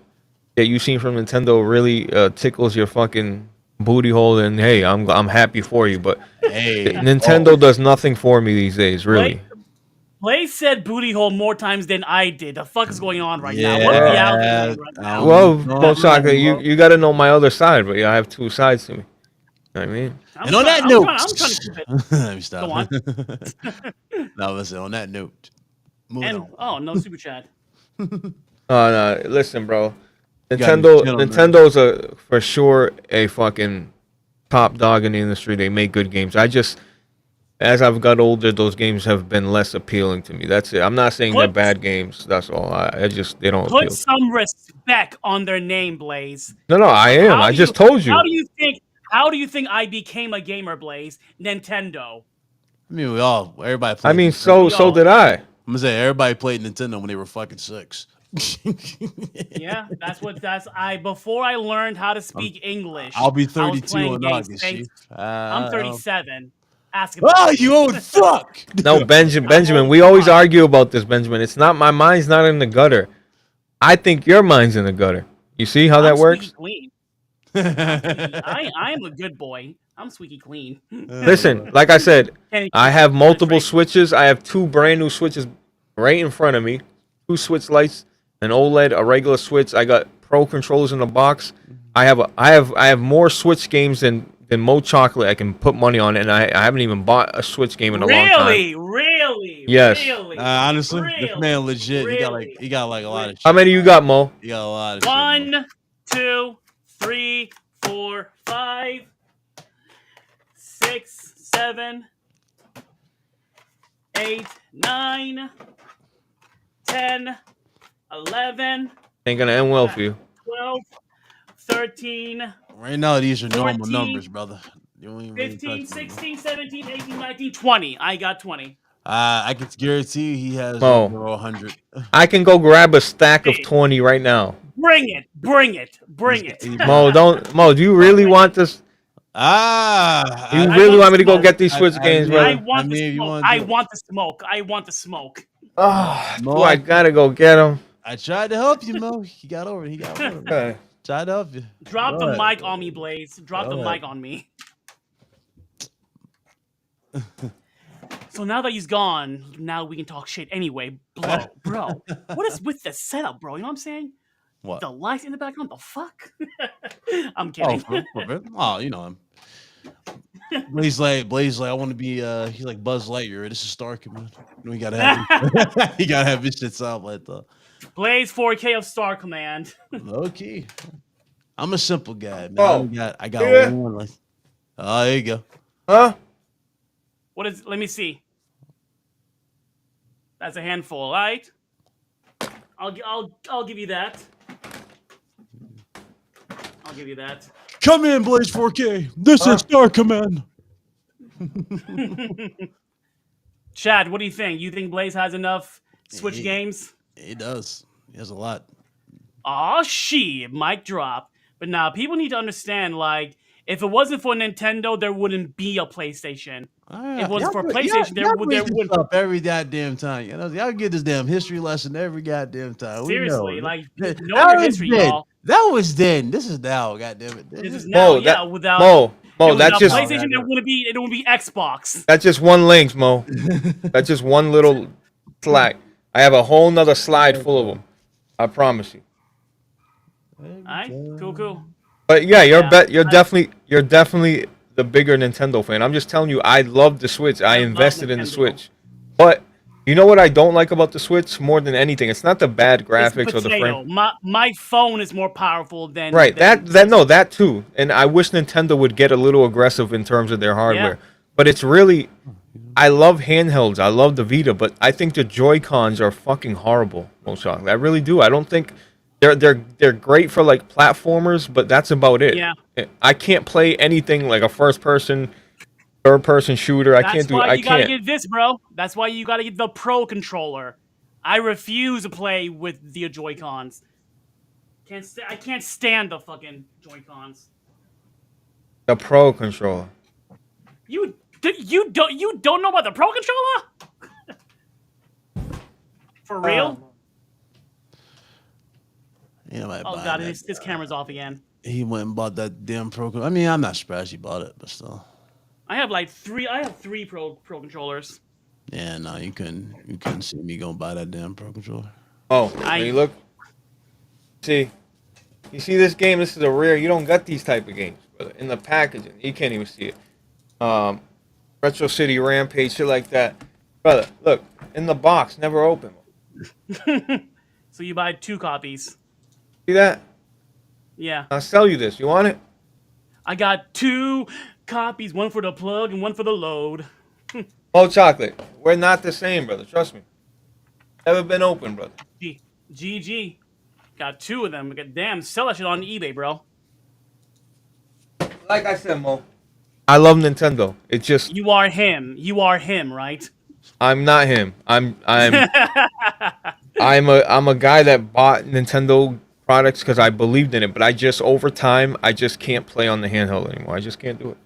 that you seen from Nintendo really tickles your fucking booty hole, then hey, I'm happy for you. But Hey, Nintendo does nothing for me these days, really. Blaze said booty hole more times than I did. The fuck is going on right now? yeah. What's the algorithm right now? Well, No, Mosaka, no. you got to know my other side, but yeah, I have two sides to me. You know what I mean? And on that note, I'm trying to keep it. let me stop. Go on. Now listen. On that note, moving And on. oh, no super chat. No, listen, bro. You got me chilling, man. Nintendo's for sure a fucking top dog in the industry. They make good games. As I've got older, those games have been less appealing to me. That's it. I'm not saying they're Put- bad games. That's all. They don't Put appeal. some respect on their name, Blaze. No, I am. How I do just told you. How do you think I became a gamer, Blaze? Nintendo. I mean, everybody. I Played mean, Nintendo. so did I. I'm gonna say everybody played Nintendo when they were fucking 6. Yeah, before I learned how to speak English. I'll be I was 32 playing in games. August. Thanks. Chief. I'm 37. Ask Oh, about you old fuck! No, Benjamin. We always argue about this, Benjamin. It's not my mind's not in the gutter. I think your mind's in the gutter. You see how that I'm works? squeaky clean. I am a good boy. I'm squeaky clean. Listen, like I said, Kenny, I have multiple straight. switches. I have two brand new switches right in front of me. Two switch lights, an OLED, a regular switch. I got pro controllers in the box. I have more Switch games than than Mo Chocolate. I can put money on it, and I haven't even bought a Switch game in a long time. Really? Yes. Really? Honestly, this Really? man legit. Really? He got like a lot of shit. How many you got, Mo? He got a lot of shit. Bro. 1, 2, 3, 4, 5, 6, 7, 8, 9, 10, 11, Ain't gonna end well for you. 12, 13, Right now, these are normal 14, numbers, brother. You ain't really 15, touching them, 16, 17, 18, 19, 20. I got 20. I can guarantee you he has Mo. over 100. I can go grab a stack of Hey. 20 right now. Bring it. Bring it. Bring it. Mo, do you really want this? You really want me to go get these Switch games, brother? I want the smoke. I want the smoke. I want the smoke. Oh, Mo, do I gotta go get them? I tried to help you, Mo. He got over it. He got over it. Okay. Tried to help you. Drop Go the ahead. mic on me, Blaze. Drop the mic on me. So now that he's gone, now we can talk shit anyway. Bro, what is with the setup, bro? You know what I'm saying? What? The lights in the background, the fuck? I'm kidding. Oh, you know him. Blaze like, I want to be he's like Buzz Lightyear. This is Star Command. We gotta have he gotta have his shit sound like that. Blaze 4K of Star Command. Low key. I'm a simple guy, man. Oh, I got yeah. one. Like, oh, there you go. Huh? What is? Let me see. That's a handful, right? I'll give you that. I'll give you that. Come in, Blaze 4K. This is Star Command. Chad, what do you think? You think Blaze has enough Switch games? He does. He has a lot. Aw, shit, mic drop. But now people need to understand, like, if it wasn't for Nintendo, there wouldn't be a PlayStation. If it wasn't for PlayStation, there would up every goddamn time. You know, y'all get this damn history lesson every goddamn time. Seriously, like, know that your history, then. y'all. That was then. This is now. Goddamn it. This is now. Mo, Without that's just PlayStation, it wouldn't be Xbox. that's just one link, Mo. That's just one little slide. I have a whole nother slide full of them. I promise you. Alright, cool. But yeah, you're definitely the bigger Nintendo fan. I'm just telling you, I love the Switch. I invested in the Switch. But you know what I don't like about the Switch more than anything? It's not the bad graphics or the frame. My phone is more powerful than Right. than That too. And I wish Nintendo would get a little aggressive in terms of their hardware. Yeah. But it's really, I love handhelds. I love the Vita, but I think the Joy-Cons are fucking horrible. I really do. I don't think they're great for like platformers, but that's about it. Yeah. I can't play anything like a first-person, third-person shooter. I can't. That's why you gotta get this, bro. That's why you gotta get the Pro controller. I refuse to play with the Joy-Cons. I can't stand the fucking Joy-Cons. The Pro controller. You don't know about the Pro controller? For real? Oh god, his camera's off again. He went and bought that damn Pro. I mean, I'm not surprised he bought it, but still. I have three Pro controllers. Yeah, no, you couldn't see me go buy that damn Pro controller. Oh, you look. See, you see this game. This is a rare. You don't got these type of games, brother. In the packaging, you can't even see it. Retro City Rampage, shit like that, brother. Look in the box, never open. So you buy 2 copies. See that? Yeah. I'll sell you this. You want it? I got 2 copies, one for the plug and one for the load. Oh, chocolate. We're not the same, brother. Trust me. Never been open, brother. GG. Got 2 of them. Damn, sell that shit on eBay, bro. Like I said, Mo, I love Nintendo. It's just You are him. You are him, right? I'm not him. I'm a guy that bought Nintendo products because I believed in it, but I just over time I just can't play on the handheld anymore. I just can't do it.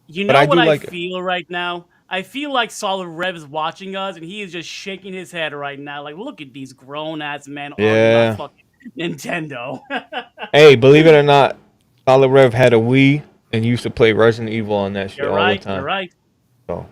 You know what I feel right now? I feel like Solid Rev is watching us and he is just shaking his head right now. Like, look at these grown ass men on fucking Nintendo. Hey, believe it or not, Solid Rev had a Wii and used to play Resident Evil on that shit all the time. You're right. So,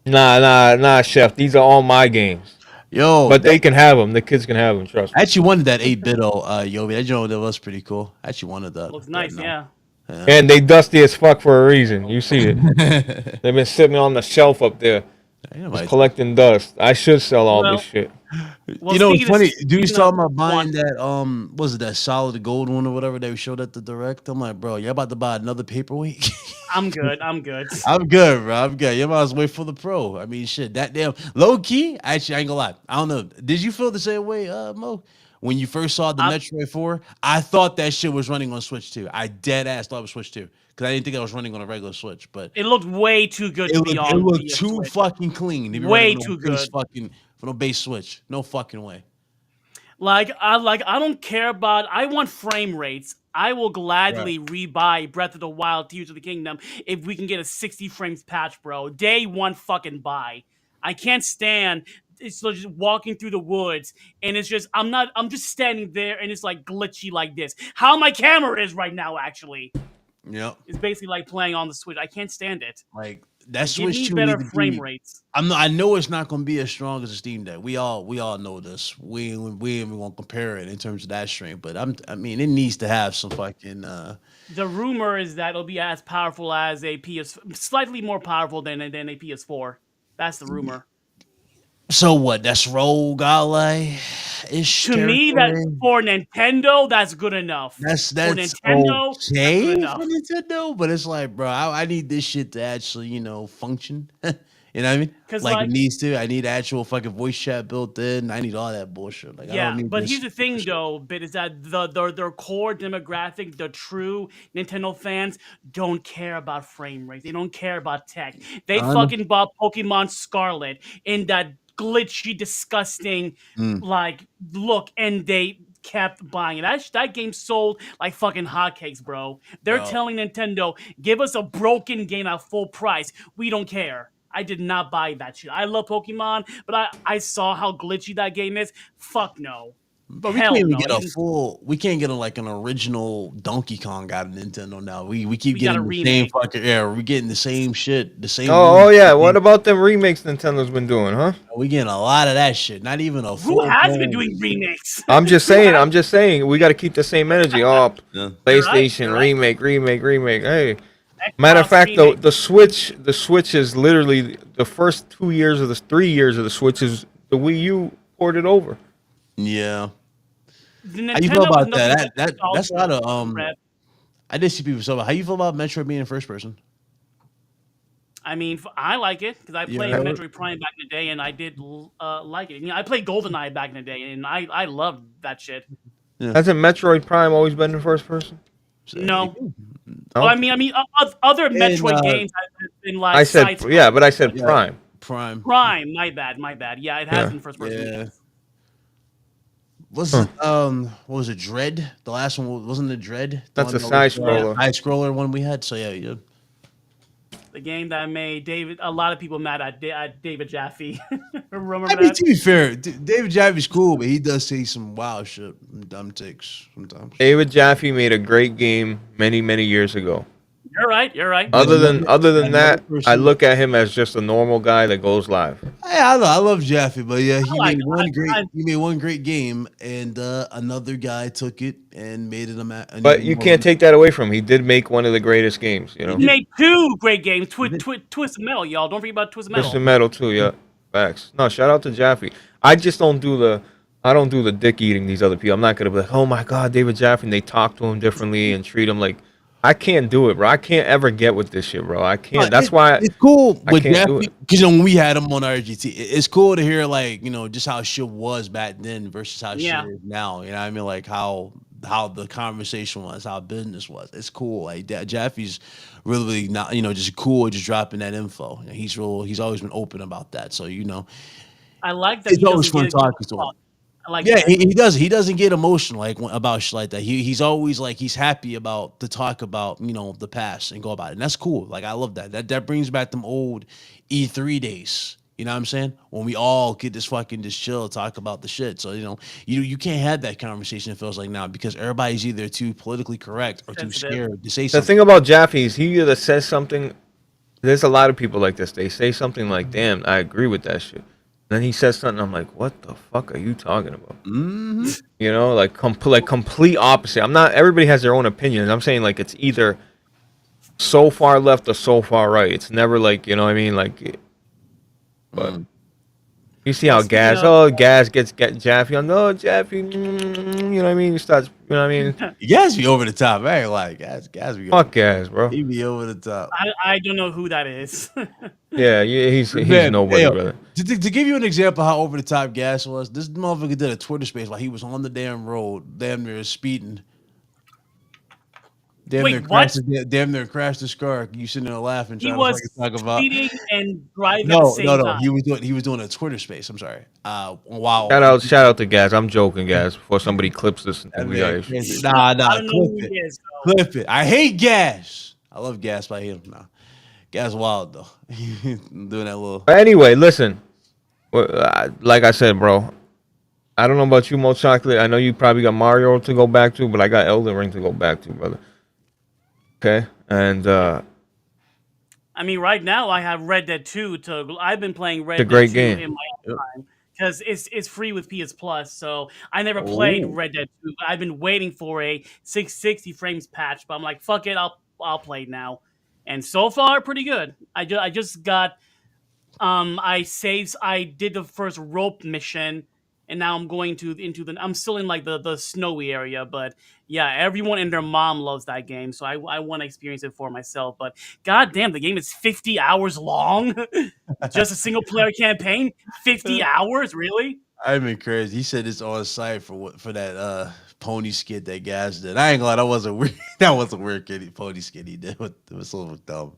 nah, Chef. These are all my games. Yo, But they can have them. The kids can have them. Trust I me. actually wanted that 8-bit Yobi. That joint that was pretty cool. I actually wanted that. Looks But nice, no. yeah. Yeah. And they dusty as fuck for a reason. You see it. They've been sitting on the shelf up there, Ain't just nobody- collecting dust. I should sell all this Well, shit. well, you know, it's speaking of- funny. Dude's speaking of talking about buying one- that. Was it that solid gold one or whatever they showed at the direct? I'm like, bro, you're about to buy another paperweight. I'm good. I'm good. I'm good, bro. I'm good. You might as well wait for the pro. I mean, shit. That damn low key. Actually, I ain't gonna lie. I don't know. Did you feel the same way, Mo? When you first saw the Metroid 4, I thought that shit was running on Switch 2. I dead ass thought it was Switch 2 because I didn't think I was running on a regular Switch. But It looked way too good to be on. it looked PS too Switch. fucking clean. To be Way running on too base good. fucking from a base Switch. No fucking way. I don't care about. I want frame rates. I will gladly rebuy Breath of the Wild, Tears of the Kingdom if we can get a 60 frames patch, bro. Day one fucking buy. I can't stand. It's just walking through the woods and it's just I'm just standing there and it's like glitchy like this. How my camera is right now, actually. Yep. It's basically like playing on the Switch. I can't stand it. Like that Give Switch me 2 better need to frame be- rates. I know it's not going to be as strong as the Steam Deck. We all know this. We ain't even going to compare it in terms of that strength. But I mean, it needs to have some fucking. The rumor is that it'll be as powerful as a slightly more powerful than a PS4. That's the rumor. So what? That's Rogue Ally ish. To me, that for Nintendo, that's good enough. That's for Nintendo, that's good okay enough. for Nintendo, but it's like, bro, I need this shit to actually, function. You know what I mean? 'Cause, Like, like- it needs to. I need actual fucking voice chat built in. I need all that bullshit. Like, I Yeah, don't need but this here's the thing, shit. though, Bit, is that their core demographic, the true Nintendo fans, don't care about frame rates. They don't care about tech. They I know. fucking bought Pokemon Scarlet in that glitchy, disgusting, like look, and they kept buying it. That game sold like fucking hotcakes, bro. They're Bro. telling Nintendo, give us a broken game at full price. We don't care. I did not buy that shit. I love Pokemon, but I saw how glitchy that game is. Fuck no. But we Hell can't even no. get a full. We can't get like an original Donkey Kong out of Nintendo now. We keep We got getting a the remake. same fucking. Yeah, we're getting the same shit. The same. Oh yeah. What about them remakes Nintendo's been doing, huh? We getting a lot of that shit. Not even a Who full. has been doing remakes? I'm just saying. We got to keep the same energy. Oh, Yeah. PlayStation You're right. remake. Hey. Xbox Matter of fact, remake. the Switch is literally the first 3 years of the Switch is the Wii U ported over. Yeah. The How you Nintendo feel was about nothing that? but That's a lot of nostalgia. I did see people talk about how you feel about Metroid being in first person. I mean, I like it because I played Yeah. Metroid Prime back in the day, and I did like it. You know, I played GoldenEye back in the day, and I loved that shit. Hasn't Metroid Prime always been in first person? So, No. No? Well, I mean, other Metroid uh, games have been like I said side-scrolling. yeah, but I said Yeah. Prime. Prime. Prime. My bad. Yeah, it has Yeah. been first person. Yeah. Yes. Was it what was it? Dread? The last one wasn't it Dread? The That's one a that was, side-scroller. Side-scroller one we had. So yeah. The game that made a lot of people mad at David Jaffe. Remember I mean, that? to be fair, David Jaffe's cool, but he does say some wild shit, and dumb takes sometimes. David Jaffe made a great game many years ago. You're right. Other than that, person- I look at him as just a normal guy that goes live. I love Jaffe, but yeah, he like made it. one great. He made one great game, and another guy took it and made it a. But you can't take that away from him. He did make one of the greatest games, you know. He made two great games. Twist Metal, y'all. Don't forget about Twist Metal. Twisted Metal too, yeah. Facts. No, shout out to Jaffe. I just don't do the dick eating these other people. I'm not gonna be like, oh my god, David Jaffe, and they talk to him differently and treat him like I can't do it, bro. I can't ever get with this shit, bro. I can't. That's why it's cool I with can't do Jaffe it. because when we had him on RGT, it's cool to hear like just how shit was back then versus how Yeah. shit is now. You know what I mean? Like how the conversation was, how business was. It's cool. Like Jaffe's really not just cool, just dropping that info. He's always been open about that. So I like that. it's he always doesn't fun get talking to him. I like Yeah, that. he does. He doesn't get emotional about shit like that. He's always like he's happy about to talk about the past and go about it, and that's cool. Like I love that. That brings back them old E3 days. You know what I'm saying? When we all get this fucking just chill, talk about the shit. So you can't have that conversation. It feels like now because everybody's either too politically correct or too Sensitive. scared to say the something. thing about Jaffe is he either says something. There's a lot of people like this. They say something like, "Damn, I agree with that shit," Then he says something. I'm like, what the fuck are you talking about? Mm-hmm. You know, like complete opposite. I'm not. Everybody has their own opinions. I'm saying like it's either so far left or so far right. It's never like, you know what I mean, like. But you see how Well, speaking Gaz, of, Gaz get Jaffe on. No, Jaffe, you know what I mean. He starts, you know what I mean. You guys be over the top. I ain't like guys be over. Fuck Gaz, bro. He be over the top. I don't know who that is. Yeah, he's Man, nobody, yo, brother. to give you an example how over the top Gas was, this motherfucker did a Twitter space while he was on the damn road, damn near speeding. Wait, what? Damn near crashed his car. You sitting there laughing, He trying was to fucking talk about. speeding and driving at the same time. He was doing a Twitter space. I'm sorry. Wow. Shout out to Gaz. I'm joking, Gaz. Before somebody clips this, and we got issues. Nah. I don't know who Clip he it. is. Though. Clip it. I hate Gas. I love Gas, but I hate him. Nah. Gas wild though. Doing that little. But anyway, listen. Like I said, bro. I don't know about you, Mo Chocolate. I know you probably got Mario to go back to, but I got Elden Ring to go back to, brother. Okay, and I mean, right now I have Red Dead 2. I've been playing Red Dead 2 great game. in my own time because it's free with PS Plus. So I never played Red Dead 2. But I've been waiting for a 660 frames patch. But I'm like, fuck it, I'll play it now. And so far, pretty good. I just got I did the first rope mission, and now I'm going I'm still in like the snowy area, but yeah, everyone and their mom loves that game, so I want to experience it for myself. But goddamn, the game is 50 hours long. Just a single player campaign, 50 hours, really? I've been crazy. He said it's on site for that pony skit that Gas did. I ain't glad that wasn't weird. That wasn't weird pony skit he did. It was so dumb.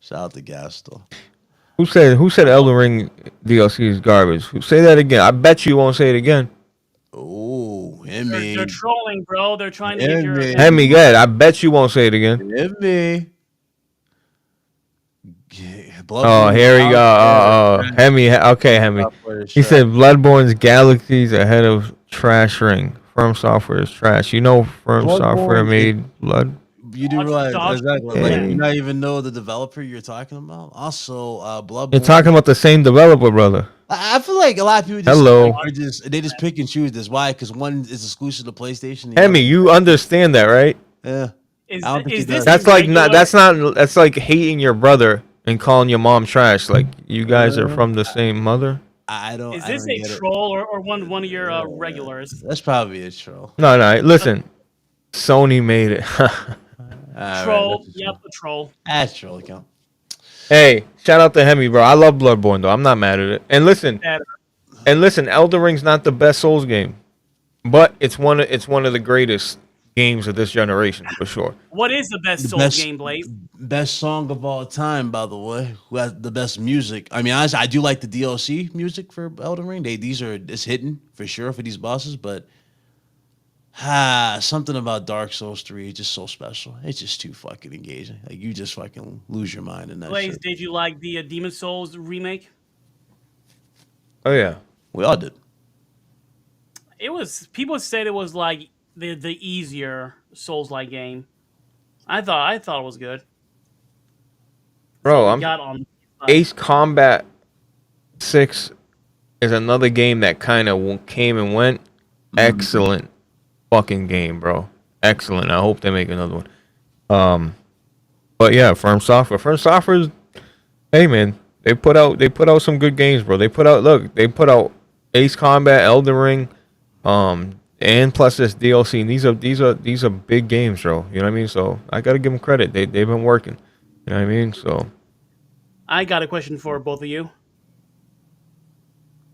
Shout out to Gas though. who said Elden Ring DLC is garbage? Say that again. I bet you won't say it again. Oh, They're trolling, bro. They're trying to Yeah, get your man. Hemi, good. I bet you won't say it again. Hemi. Oh, here we go. Hemi. Okay, Hemi. He said Bloodborne's Galaxies ahead of Trash Ring. Firm Software is trash. You know, Firm Software made Blood. You do realize exactly. Yeah. Like, you not even know the developer you're talking about. Also, Bloodborne. You're talking about the same developer, brother. I feel like a lot of people they just pick and choose this. Why? Because one is exclusive to PlayStation. Hemi, you understand that, right? Yeah. That's like hating your brother and calling your mom trash. Like you guys are from the same mother. I don't. Is this a troll or one of your regulars? That's probably a troll. No. Listen, Sony made it. Troll. Yep, a troll. That's troll account. Hey, shout out to Hemi, bro. I love Bloodborne though. I'm not mad at it. And listen, Elden Ring's not the best Souls game, but it's one of the greatest games of this generation for sure. What is the best Souls game, Blaze? Best song of all time, by the way. Who has the best music? I mean, honestly, I do like the DLC music for Elden Ring. It's hidden for sure for these bosses, but something about Dark Souls 3 is just so special. It's just too fucking engaging. Like you just fucking lose your mind in that. Blaze, shit. did you like the Demon Souls remake? Oh yeah, we all did. People said it was like the easier Souls-like game. I thought it was good. bro. Ace Combat 6 is another game that kind of came and went. Excellent fucking game, bro. Excellent. I hope they make another one. But yeah, Firm Software is, hey man, they put out some good games, bro. They put out Ace Combat, Elden Ring, and plus this DLC. And these are big games, bro. You know what I mean? So I gotta give them credit. They've been working. You know what I mean? So I got a question for both of you.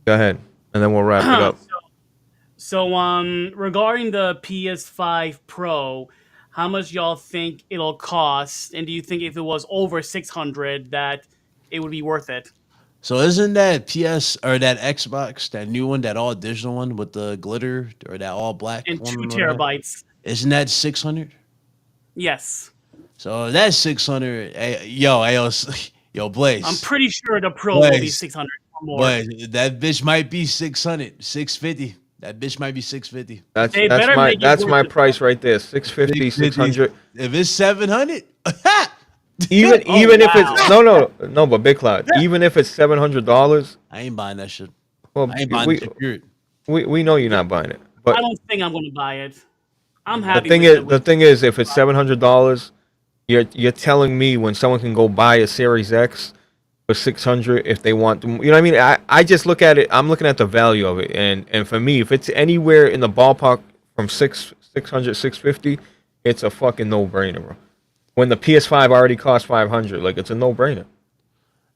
Go ahead, and then we'll wrap it up. So, regarding the PS5 Pro, how much y'all think it'll cost? And do you think if it was over 600 that it would be worth it? So isn't that PS or that Xbox, that new one, that all digital one with the glitter or that all black and one? 2 terabytes. Isn't that 600? Yes. So that's 600. Yo, Blaze. I'm pretty sure the Pro will be 600 or more. But that bitch might be 600, 650. That bitch might be 650. That's my price right there. 650, 600. If it's 700, even if it's no, but Big Cloud. Even if it's $700, I ain't buying that shit. Well, I ain't buying we the shit, period. we know you're not buying it, I but don't think I'm going to buy it. I'm Yeah. happy with it. the thing is, if it's $700, you're telling me when someone can go buy a Series X for 600 if they want to, you know what I mean? I just look at it. I'm looking at the value of it, and for me, if it's anywhere in the ballpark from 600 650, it's a fucking no brainer, bro. When the PS5 already costs 500, like it's a no brainer.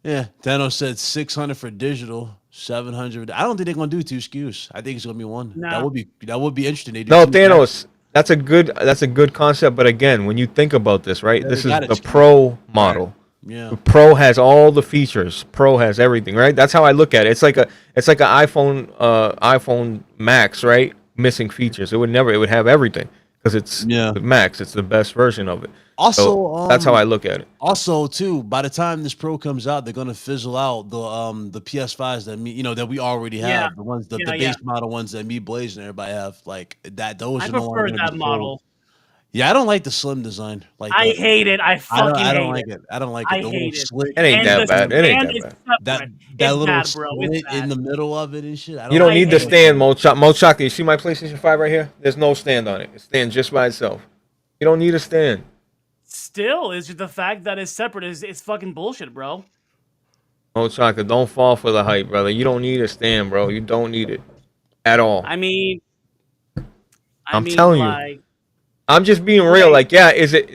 Yeah, Thanos said 600 for digital, 700. I don't think they're gonna do 2 SKUs. I think it's gonna be one. No. That would be interesting. They do No, 2 Thanos. That's a good concept, but again, when you think about this, right? Yeah, This they is got it the skewed. Pro model. Yeah. The Pro has all the features. Pro has everything, right? That's how I look at it. It's like an iPhone Max, right? Missing features. It would have everything because it's Yeah. the Max. It's the best version of it. Also, So that's how I look at it. Also, too, by the time this Pro comes out, they're gonna fizzle out the PS5s that that we already have. Yeah. The ones the Yeah, base yeah. model ones that me, Blaze, and everybody have. Like that, those I are no longer prefer gonna that be model. sold. Yeah, I don't like the slim design like I that. hate it. I fucking I don't hate like it. it. I don't like I it. The little hate it. slit, It ain't And that the bad. It ain't stand that is bad. that separate. that It's little bad, bro. slit It's in bad. the middle of it and shit. You don't I need the hate it. stand, Mochaka. You see my PlayStation 5 right here? There's no stand on it. It stands just by itself. You don't need a stand. Still, it's just the fact that it's separate is fucking bullshit, bro. Mochaka, don't fall for the hype, brother. You don't need a stand, bro. You don't need it at all. I mean, I'm telling you. like, I'm just being real. Like, yeah,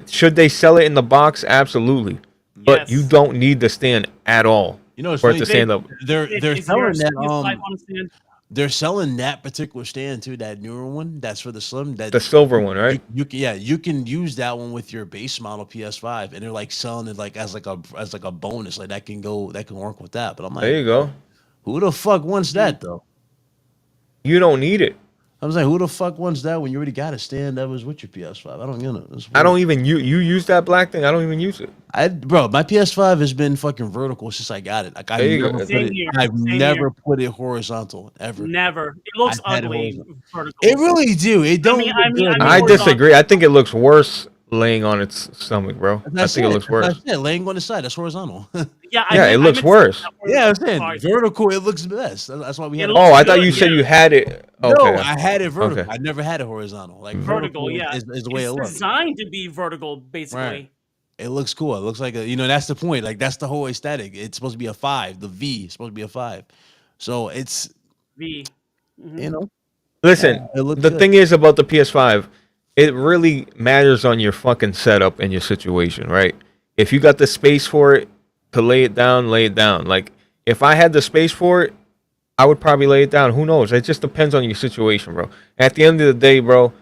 should they sell it in the box? Absolutely. But you yes. don't need the stand at all You know, it's for it funny. to stand up. They're Is your selling that PS5 on a stand? they're selling that particular stand too, that newer one. That's for the slim. That The silver one, right? you can use that one with your base model PS5, and they're like selling it like as a bonus, like that can work with that. But I'm There like, you go. who the fuck wants that though? You don't need it. I was like, who the fuck wants that when you already got a stand that was with your PS5? I don't get it. It's I weird. don't even you use that black thing. I don't even use it. Bro, my PS5 has been fucking vertical since I got it. Like There you go. Same here. I've Same never here. put it horizontal ever. Never. It looks I've had it ugly. horizontal. Vertical. It really do. It don't look good. I horizontal. disagree. I think it looks worse laying on its stomach, bro. I think it looks worse. That's it. Laying on the side, that's horizontal. Yeah, Yeah, it looks worse. Yeah, I'm saying vertical. It looks the best. That's why we had. It it. looks Oh, I thought good, you said yeah. you had it. No, Okay. I had it vertical. Okay. I never had it horizontal. Like vertical. Yeah, is the way it's it looks. designed to be vertical, basically. Right. It looks cool. It looks like that's the point. Like that's the whole aesthetic. It's supposed to be a 5. The V is supposed to be a 5. So it's V. Listen, it looks the good. thing is about the PS5, it really matters on your fucking setup and your situation, right? If you got the space for it to lay it down, lay it down. Like, if I had the space for it, I would probably lay it down. Who knows? It just depends on your situation, bro. At the end of the day, bro,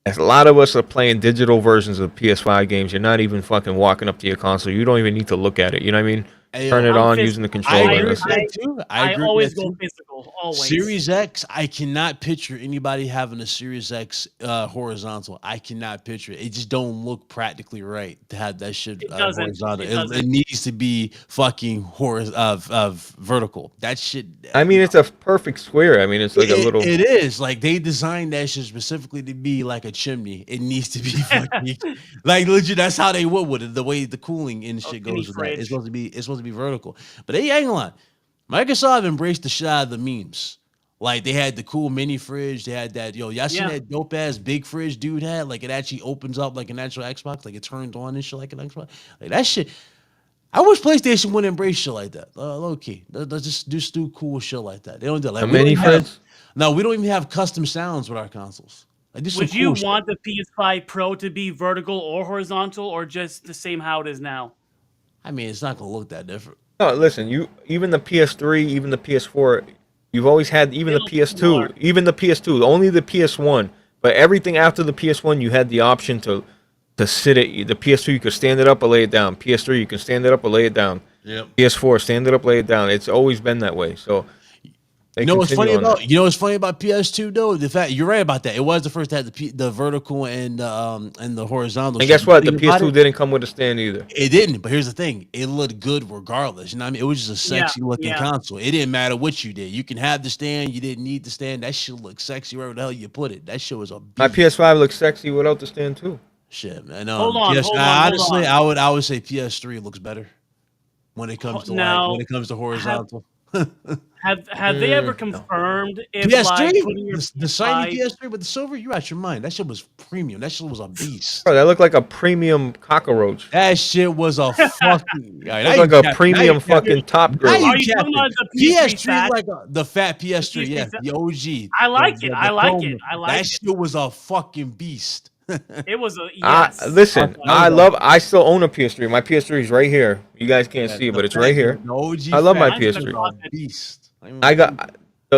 as a lot of us are playing digital versions of PS5 games, you're not even fucking walking up to your console. You don't even need to look at it. You know what I mean? Hey, Turn it I'm on phys- using the I controller. agree That's with it. that too. I agree with always that go too. physical. Always. Series X, I cannot picture anybody having a Series X horizontal. I cannot picture it. It just don't look practically right to have that shit It doesn't. horizontal. It It doesn't. needs to be fucking vertical. That shit. I mean, it's a perfect square. I mean, it's like a little. It is like they designed that shit specifically to be like a chimney. It needs to be fucking like legit. That's how they would with it. The way the cooling and shit mini goes with that. fridge. It's supposed to be vertical. But they ain't gonna lie. Microsoft embraced the shit out of the memes. Like they had the cool mini fridge. They had that y'all seen Yeah. that dope ass big fridge dude had? Like it actually opens up like an actual Xbox. Like it turns on and shit like an Xbox. Like that shit. I wish PlayStation would embrace shit like that. Low key. Let's just do cool shit like that. They don't do it. Like A we don't mini even have- fridge? No, we don't even have custom sounds with our consoles. Like this. Would you want the PS5 Pro to be vertical or horizontal, or just the same how it is now? I mean, it's not gonna look that different. No, listen. Even the PS3, even the PS4, you've always had. Even the It'll PS2, more. even the PS2, only the PS1. But everything after the PS1, you had the option to sit it. The PS2, you could stand it up or lay it down. PS3, you can stand it up or lay it down. Yep. PS4, stand it up, lay it down. It's always been that way. So they You know what's funny continue on that. what's funny about PS2 though? The fact you're right about that. It was the first to have the vertical and the horizontal. And guess what? The Think about PS2 didn't come with a stand either. It didn't, but here's the thing: it looked good regardless. You know what I mean? It was just a sexy looking yeah. console. It didn't matter what you did. You can have the stand. You didn't need the stand. That shit looked sexy wherever the hell you put it. That shit was a My beat. PS5 looks sexy without the stand too. Shit, man. Hold on, hold on, honestly, hold on. I would say PS3 looks better when it comes to No. when it comes to horizontal. Have they ever No. confirmed if PS3, like putting your the shiny PS5? PS3 with the silver. You out your mind. That shit was premium. That shit was a beast. Bro, that looked like a premium cockroach. That shit was a fucking. All right, now Looked you like a cap. Now you premium capping. fucking top Now grill. you Are you talking capping. about the PS3 PS3 is fat? like the fat PS3. PS3 Yeah, fat? the OG. I like it. I like chrome it. one. I like That it. shit was a fucking beast. It was a yes. Listen, That was I still own a PS3. My PS3 is right here. You guys can't see it, the but it's fat- right here. The OG. I love my fat, that PS3. was a beast. I got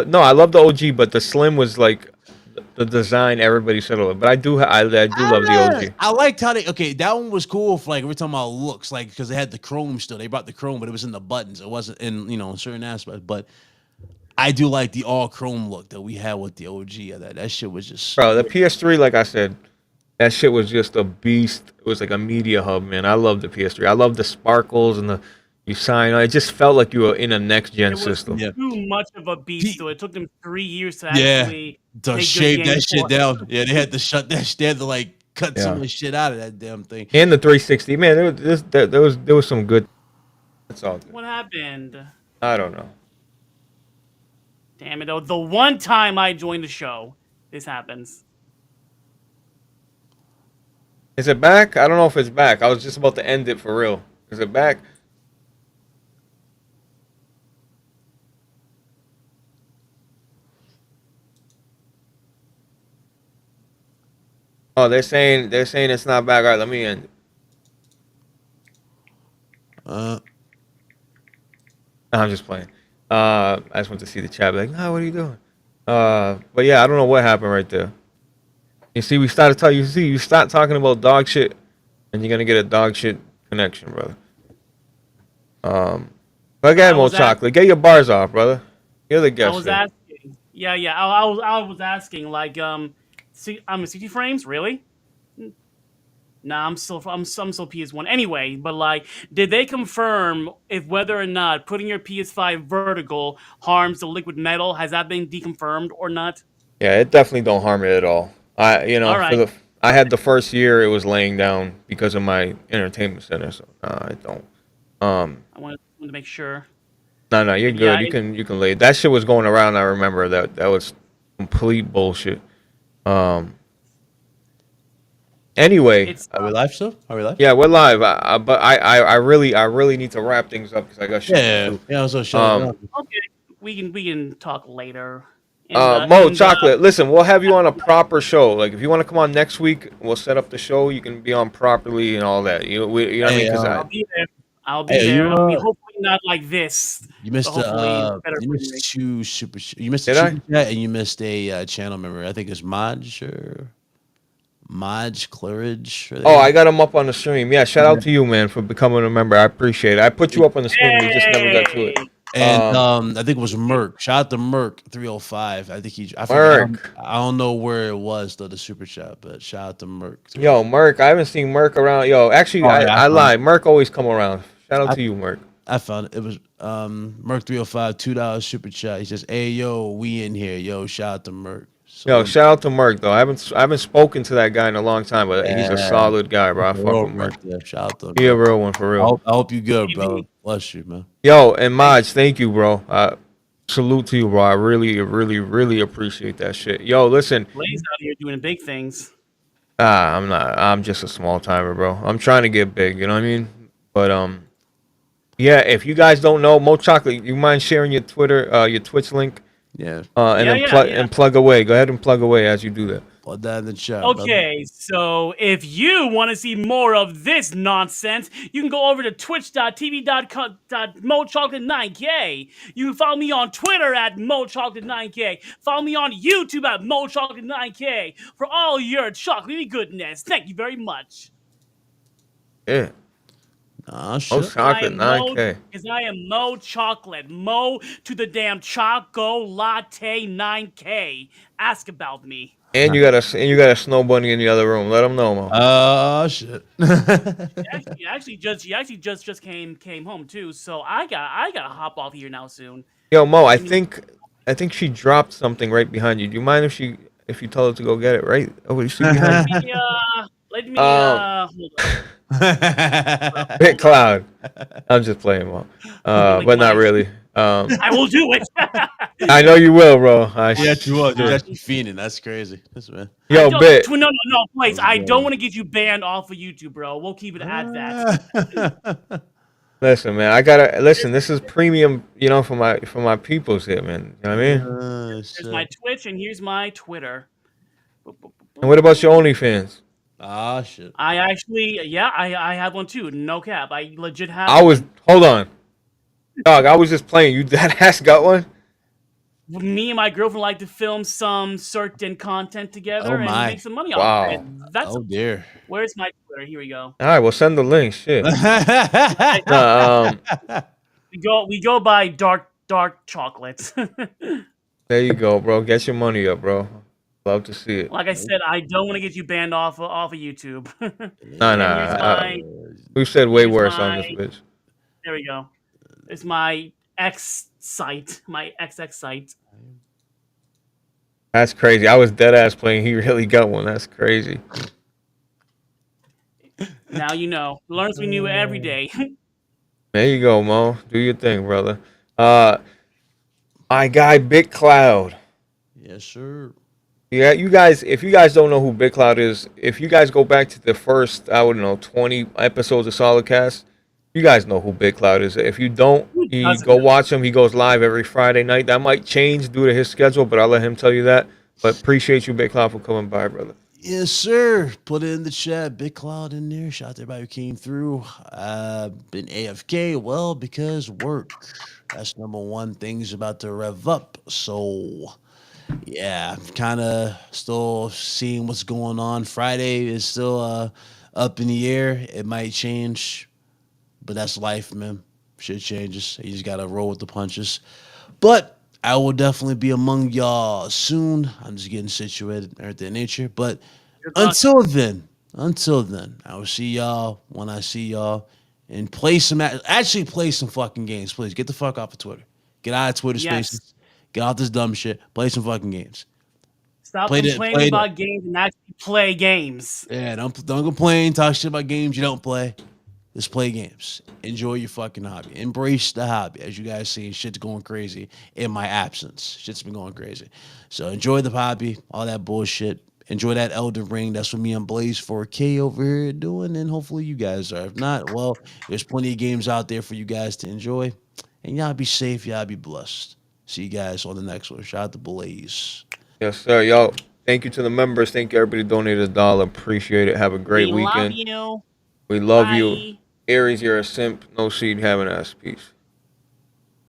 no, I love the OG, but the Slim was like the design everybody said it. But I do love the OG. I liked how they. Okay, that one was cool. For like we're talking about looks, like because they had the chrome still. They brought the chrome, but it was in the buttons. It wasn't in certain aspects. But I do like the all chrome look that we had with the OG of that. That shit was just. Bro, the PS3, like I said, that shit was just a beast. It was like a media hub, man. I love the PS3. I love the sparkles and the you sign. It just felt like you were in a next gen It was system. Yeah. too much of a beast, so it took them 3 years to Yeah. actually To make shave good that games shit for- down. Yeah, they had to shut that. They had to like cut some Yeah. of the shit out of that damn thing. And the 360, man. There was some good. That's all good. What happened? I don't know. Damn it! Though the one time I joined the show, this happens. Is it back? I don't know if it's back. I was just about to end it for real. Is it back? Oh, they're saying it's not back. All right, let me end. Uh, I'm just playing. I just want to see the chat. Be like, nah, what are you doing? But yeah, I don't know what happened right there. You see, we started talking. You see, you start talking about dog shit, and you're gonna get a dog shit connection, brother. But again, Mo was Chocolate, get your bars off, brother. You're the I guest. was here. asking. Yeah. I was asking like 60 frames really? Nah, I'm still PS1 anyway. But like, did they confirm if whether or not putting your PS5 vertical harms the liquid metal? Has that been deconfirmed or not? Yeah, it definitely don't harm it at all. All right. I had the first year it was laying down because of my entertainment center, so it don't. I wanted to make sure. No, you're Yeah, good. You can lay. That shit was going around. I remember that was complete bullshit. Anyway, It's are we live still? Are we live? yeah, we're live. But I really need to wrap things up because I got shit. Yeah. to do. Yeah. So shut Um, it down. okay. We can talk later. Mo Chocolate, listen, we'll have you on a proper show. Like if you want to come on next week, we'll set up the show. You can be on properly and all that. You know what I mean? 'Cause I'll be there. I'll be Hey, there. you, I'll be hopefully not like this. You missed hopefully better you for missed me. two super. You missed Did a I? super chat and you missed a channel member. I think it's Modge or Modge Claridge. Oh, I got him up on the stream. Yeah, shout out to you, man, for becoming a member. I appreciate it. I put you up on the stream. We just never got to it. And I think it was Merc. Shout out to Merc 305. I think I Merc. I don't know where it was though, the super chat, but shout out to Merc. Yo, Merc, I haven't seen Merc around. Yo, actually, Oh, yeah, I lied. Merc always come around. Shout out to you, Merc. I found it. It was Merc 305, $2 super chat. He says, "Hey yo, we in here, yo." Shout out to Merc. So, Yo, shout out to Merc though. I haven't spoken to that guy in a long time, but he's a Yeah. solid guy, bro. I fuck real with Merc. Merc there. Shout out to him. He a real one for real. I hope you good, bro. Bless you, man. Yo, and Maj, thank you, bro. Salute to you, bro. I really appreciate that shit. Yo, listen. Blaze out here doing big things. I'm not. I'm just a small timer, bro. I'm trying to get big. You know what I mean? But yeah. If you guys don't know, Mo Chocolate, you mind sharing your Twitter, your Twitch link? Yeah. And Yeah, then yeah. and plug away. Go ahead and plug away as you do that. Put that in the chat. brother. Okay, so if you want to see more of this nonsense, you can go over to twitch.tv.mochocolate9k. You can follow me on Twitter at mochocolate9k. Follow me on YouTube at mochocolate9k for all your chocolatey goodness. Thank you very much. Yeah. Nah, Mo shit. Chocolate 9K. Because I am Mo Chocolate. Mo to the damn Choco Latte 9K. Ask about me. And you got a snow bunny in the other room. Let them know, Mo. Shit. She actually just came home too. So I gotta hop off here now soon. Yo, Mo, I think she dropped something right behind you. Do you mind if you tell her to go get it? Right over she behind you? Let me hold on. Big Cloud. I'm just playing, Mo. But not really. I will do it. I know you will, bro. Yeah, you was. You was Shit. actually fiending. That's crazy. That's man. Yo, bit. No, please. I Let's don't go. want to get you banned off of YouTube, bro. We'll keep it at that. Listen, man. I gotta listen. This is premium, for my peoples here, man. You know what I mean? Here's my Twitch and here's my Twitter. And what about your OnlyFans? Ah, shit. I actually, I have one too. No cap. I legit have Hold on. Dog, I was just playing. You that ass got one? me and my girlfriend like to film some certain content together and my. make some money Wow. off of it. That's dear. where's my Twitter? Here we go. All right, well send the link. Shit. Nah, We go by dark chocolates. there you go, bro. Get your money up, bro. Love to see it. Like I said, I don't want to get you banned off of YouTube. Nah. We've said way worse on this bitch. There we go. It's my X site, my XX site. That's crazy. I was dead ass playing. He really got one. That's crazy. Now you know. Learn something new every day. There you go, Mo. Do your thing, brother. My guy, Big Cloud. Yes, sir. Yeah, you guys. If you guys don't know who Big Cloud is, if you guys go back to the first, 20 episodes of Solid Cast, you guys know who Big Cloud is. If you don't, go watch him. He goes live every Friday night. That might change due to his schedule, but I'll let him tell you that. But appreciate you, Big Cloud, for coming by, brother. Yes, sir. Put it in the chat. Big Cloud in there. Shout out to everybody who came through. Been AFK. Well, because work. That's number one. Things about to rev up. So, yeah, kind of still seeing what's going on. Friday is still up in the air. It might change, but that's life, man. Shit changes. You just got to roll with the punches. But I will definitely be among y'all soon. I'm just getting situated, everything in nature. But until then, I will see y'all when I see y'all and play some fucking games, please. Get the fuck off of Twitter. Get out of Twitter Spaces. Get off this dumb shit. Play some fucking games. Stop complaining about games and actually play games. Yeah, don't complain. Talk shit about games you don't play. Just play games. Enjoy your fucking hobby. Embrace the hobby. As you guys see, shit's going crazy in my absence. Shit's been going crazy. So enjoy the hobby, all that bullshit. Enjoy that Elden Ring. That's what me and Blaze 4K over here are doing, and hopefully you guys are. If not, well, there's plenty of games out there for you guys to enjoy. And y'all be safe. Y'all be blessed. See you guys on the next one. Shout out to Blaze. Yes, sir. Y'all, thank you to the members. Thank you, everybody donated $1. Appreciate it. Have a great weekend. We love you. We love you. Aries, you're a simp. No seed having ass. Peace.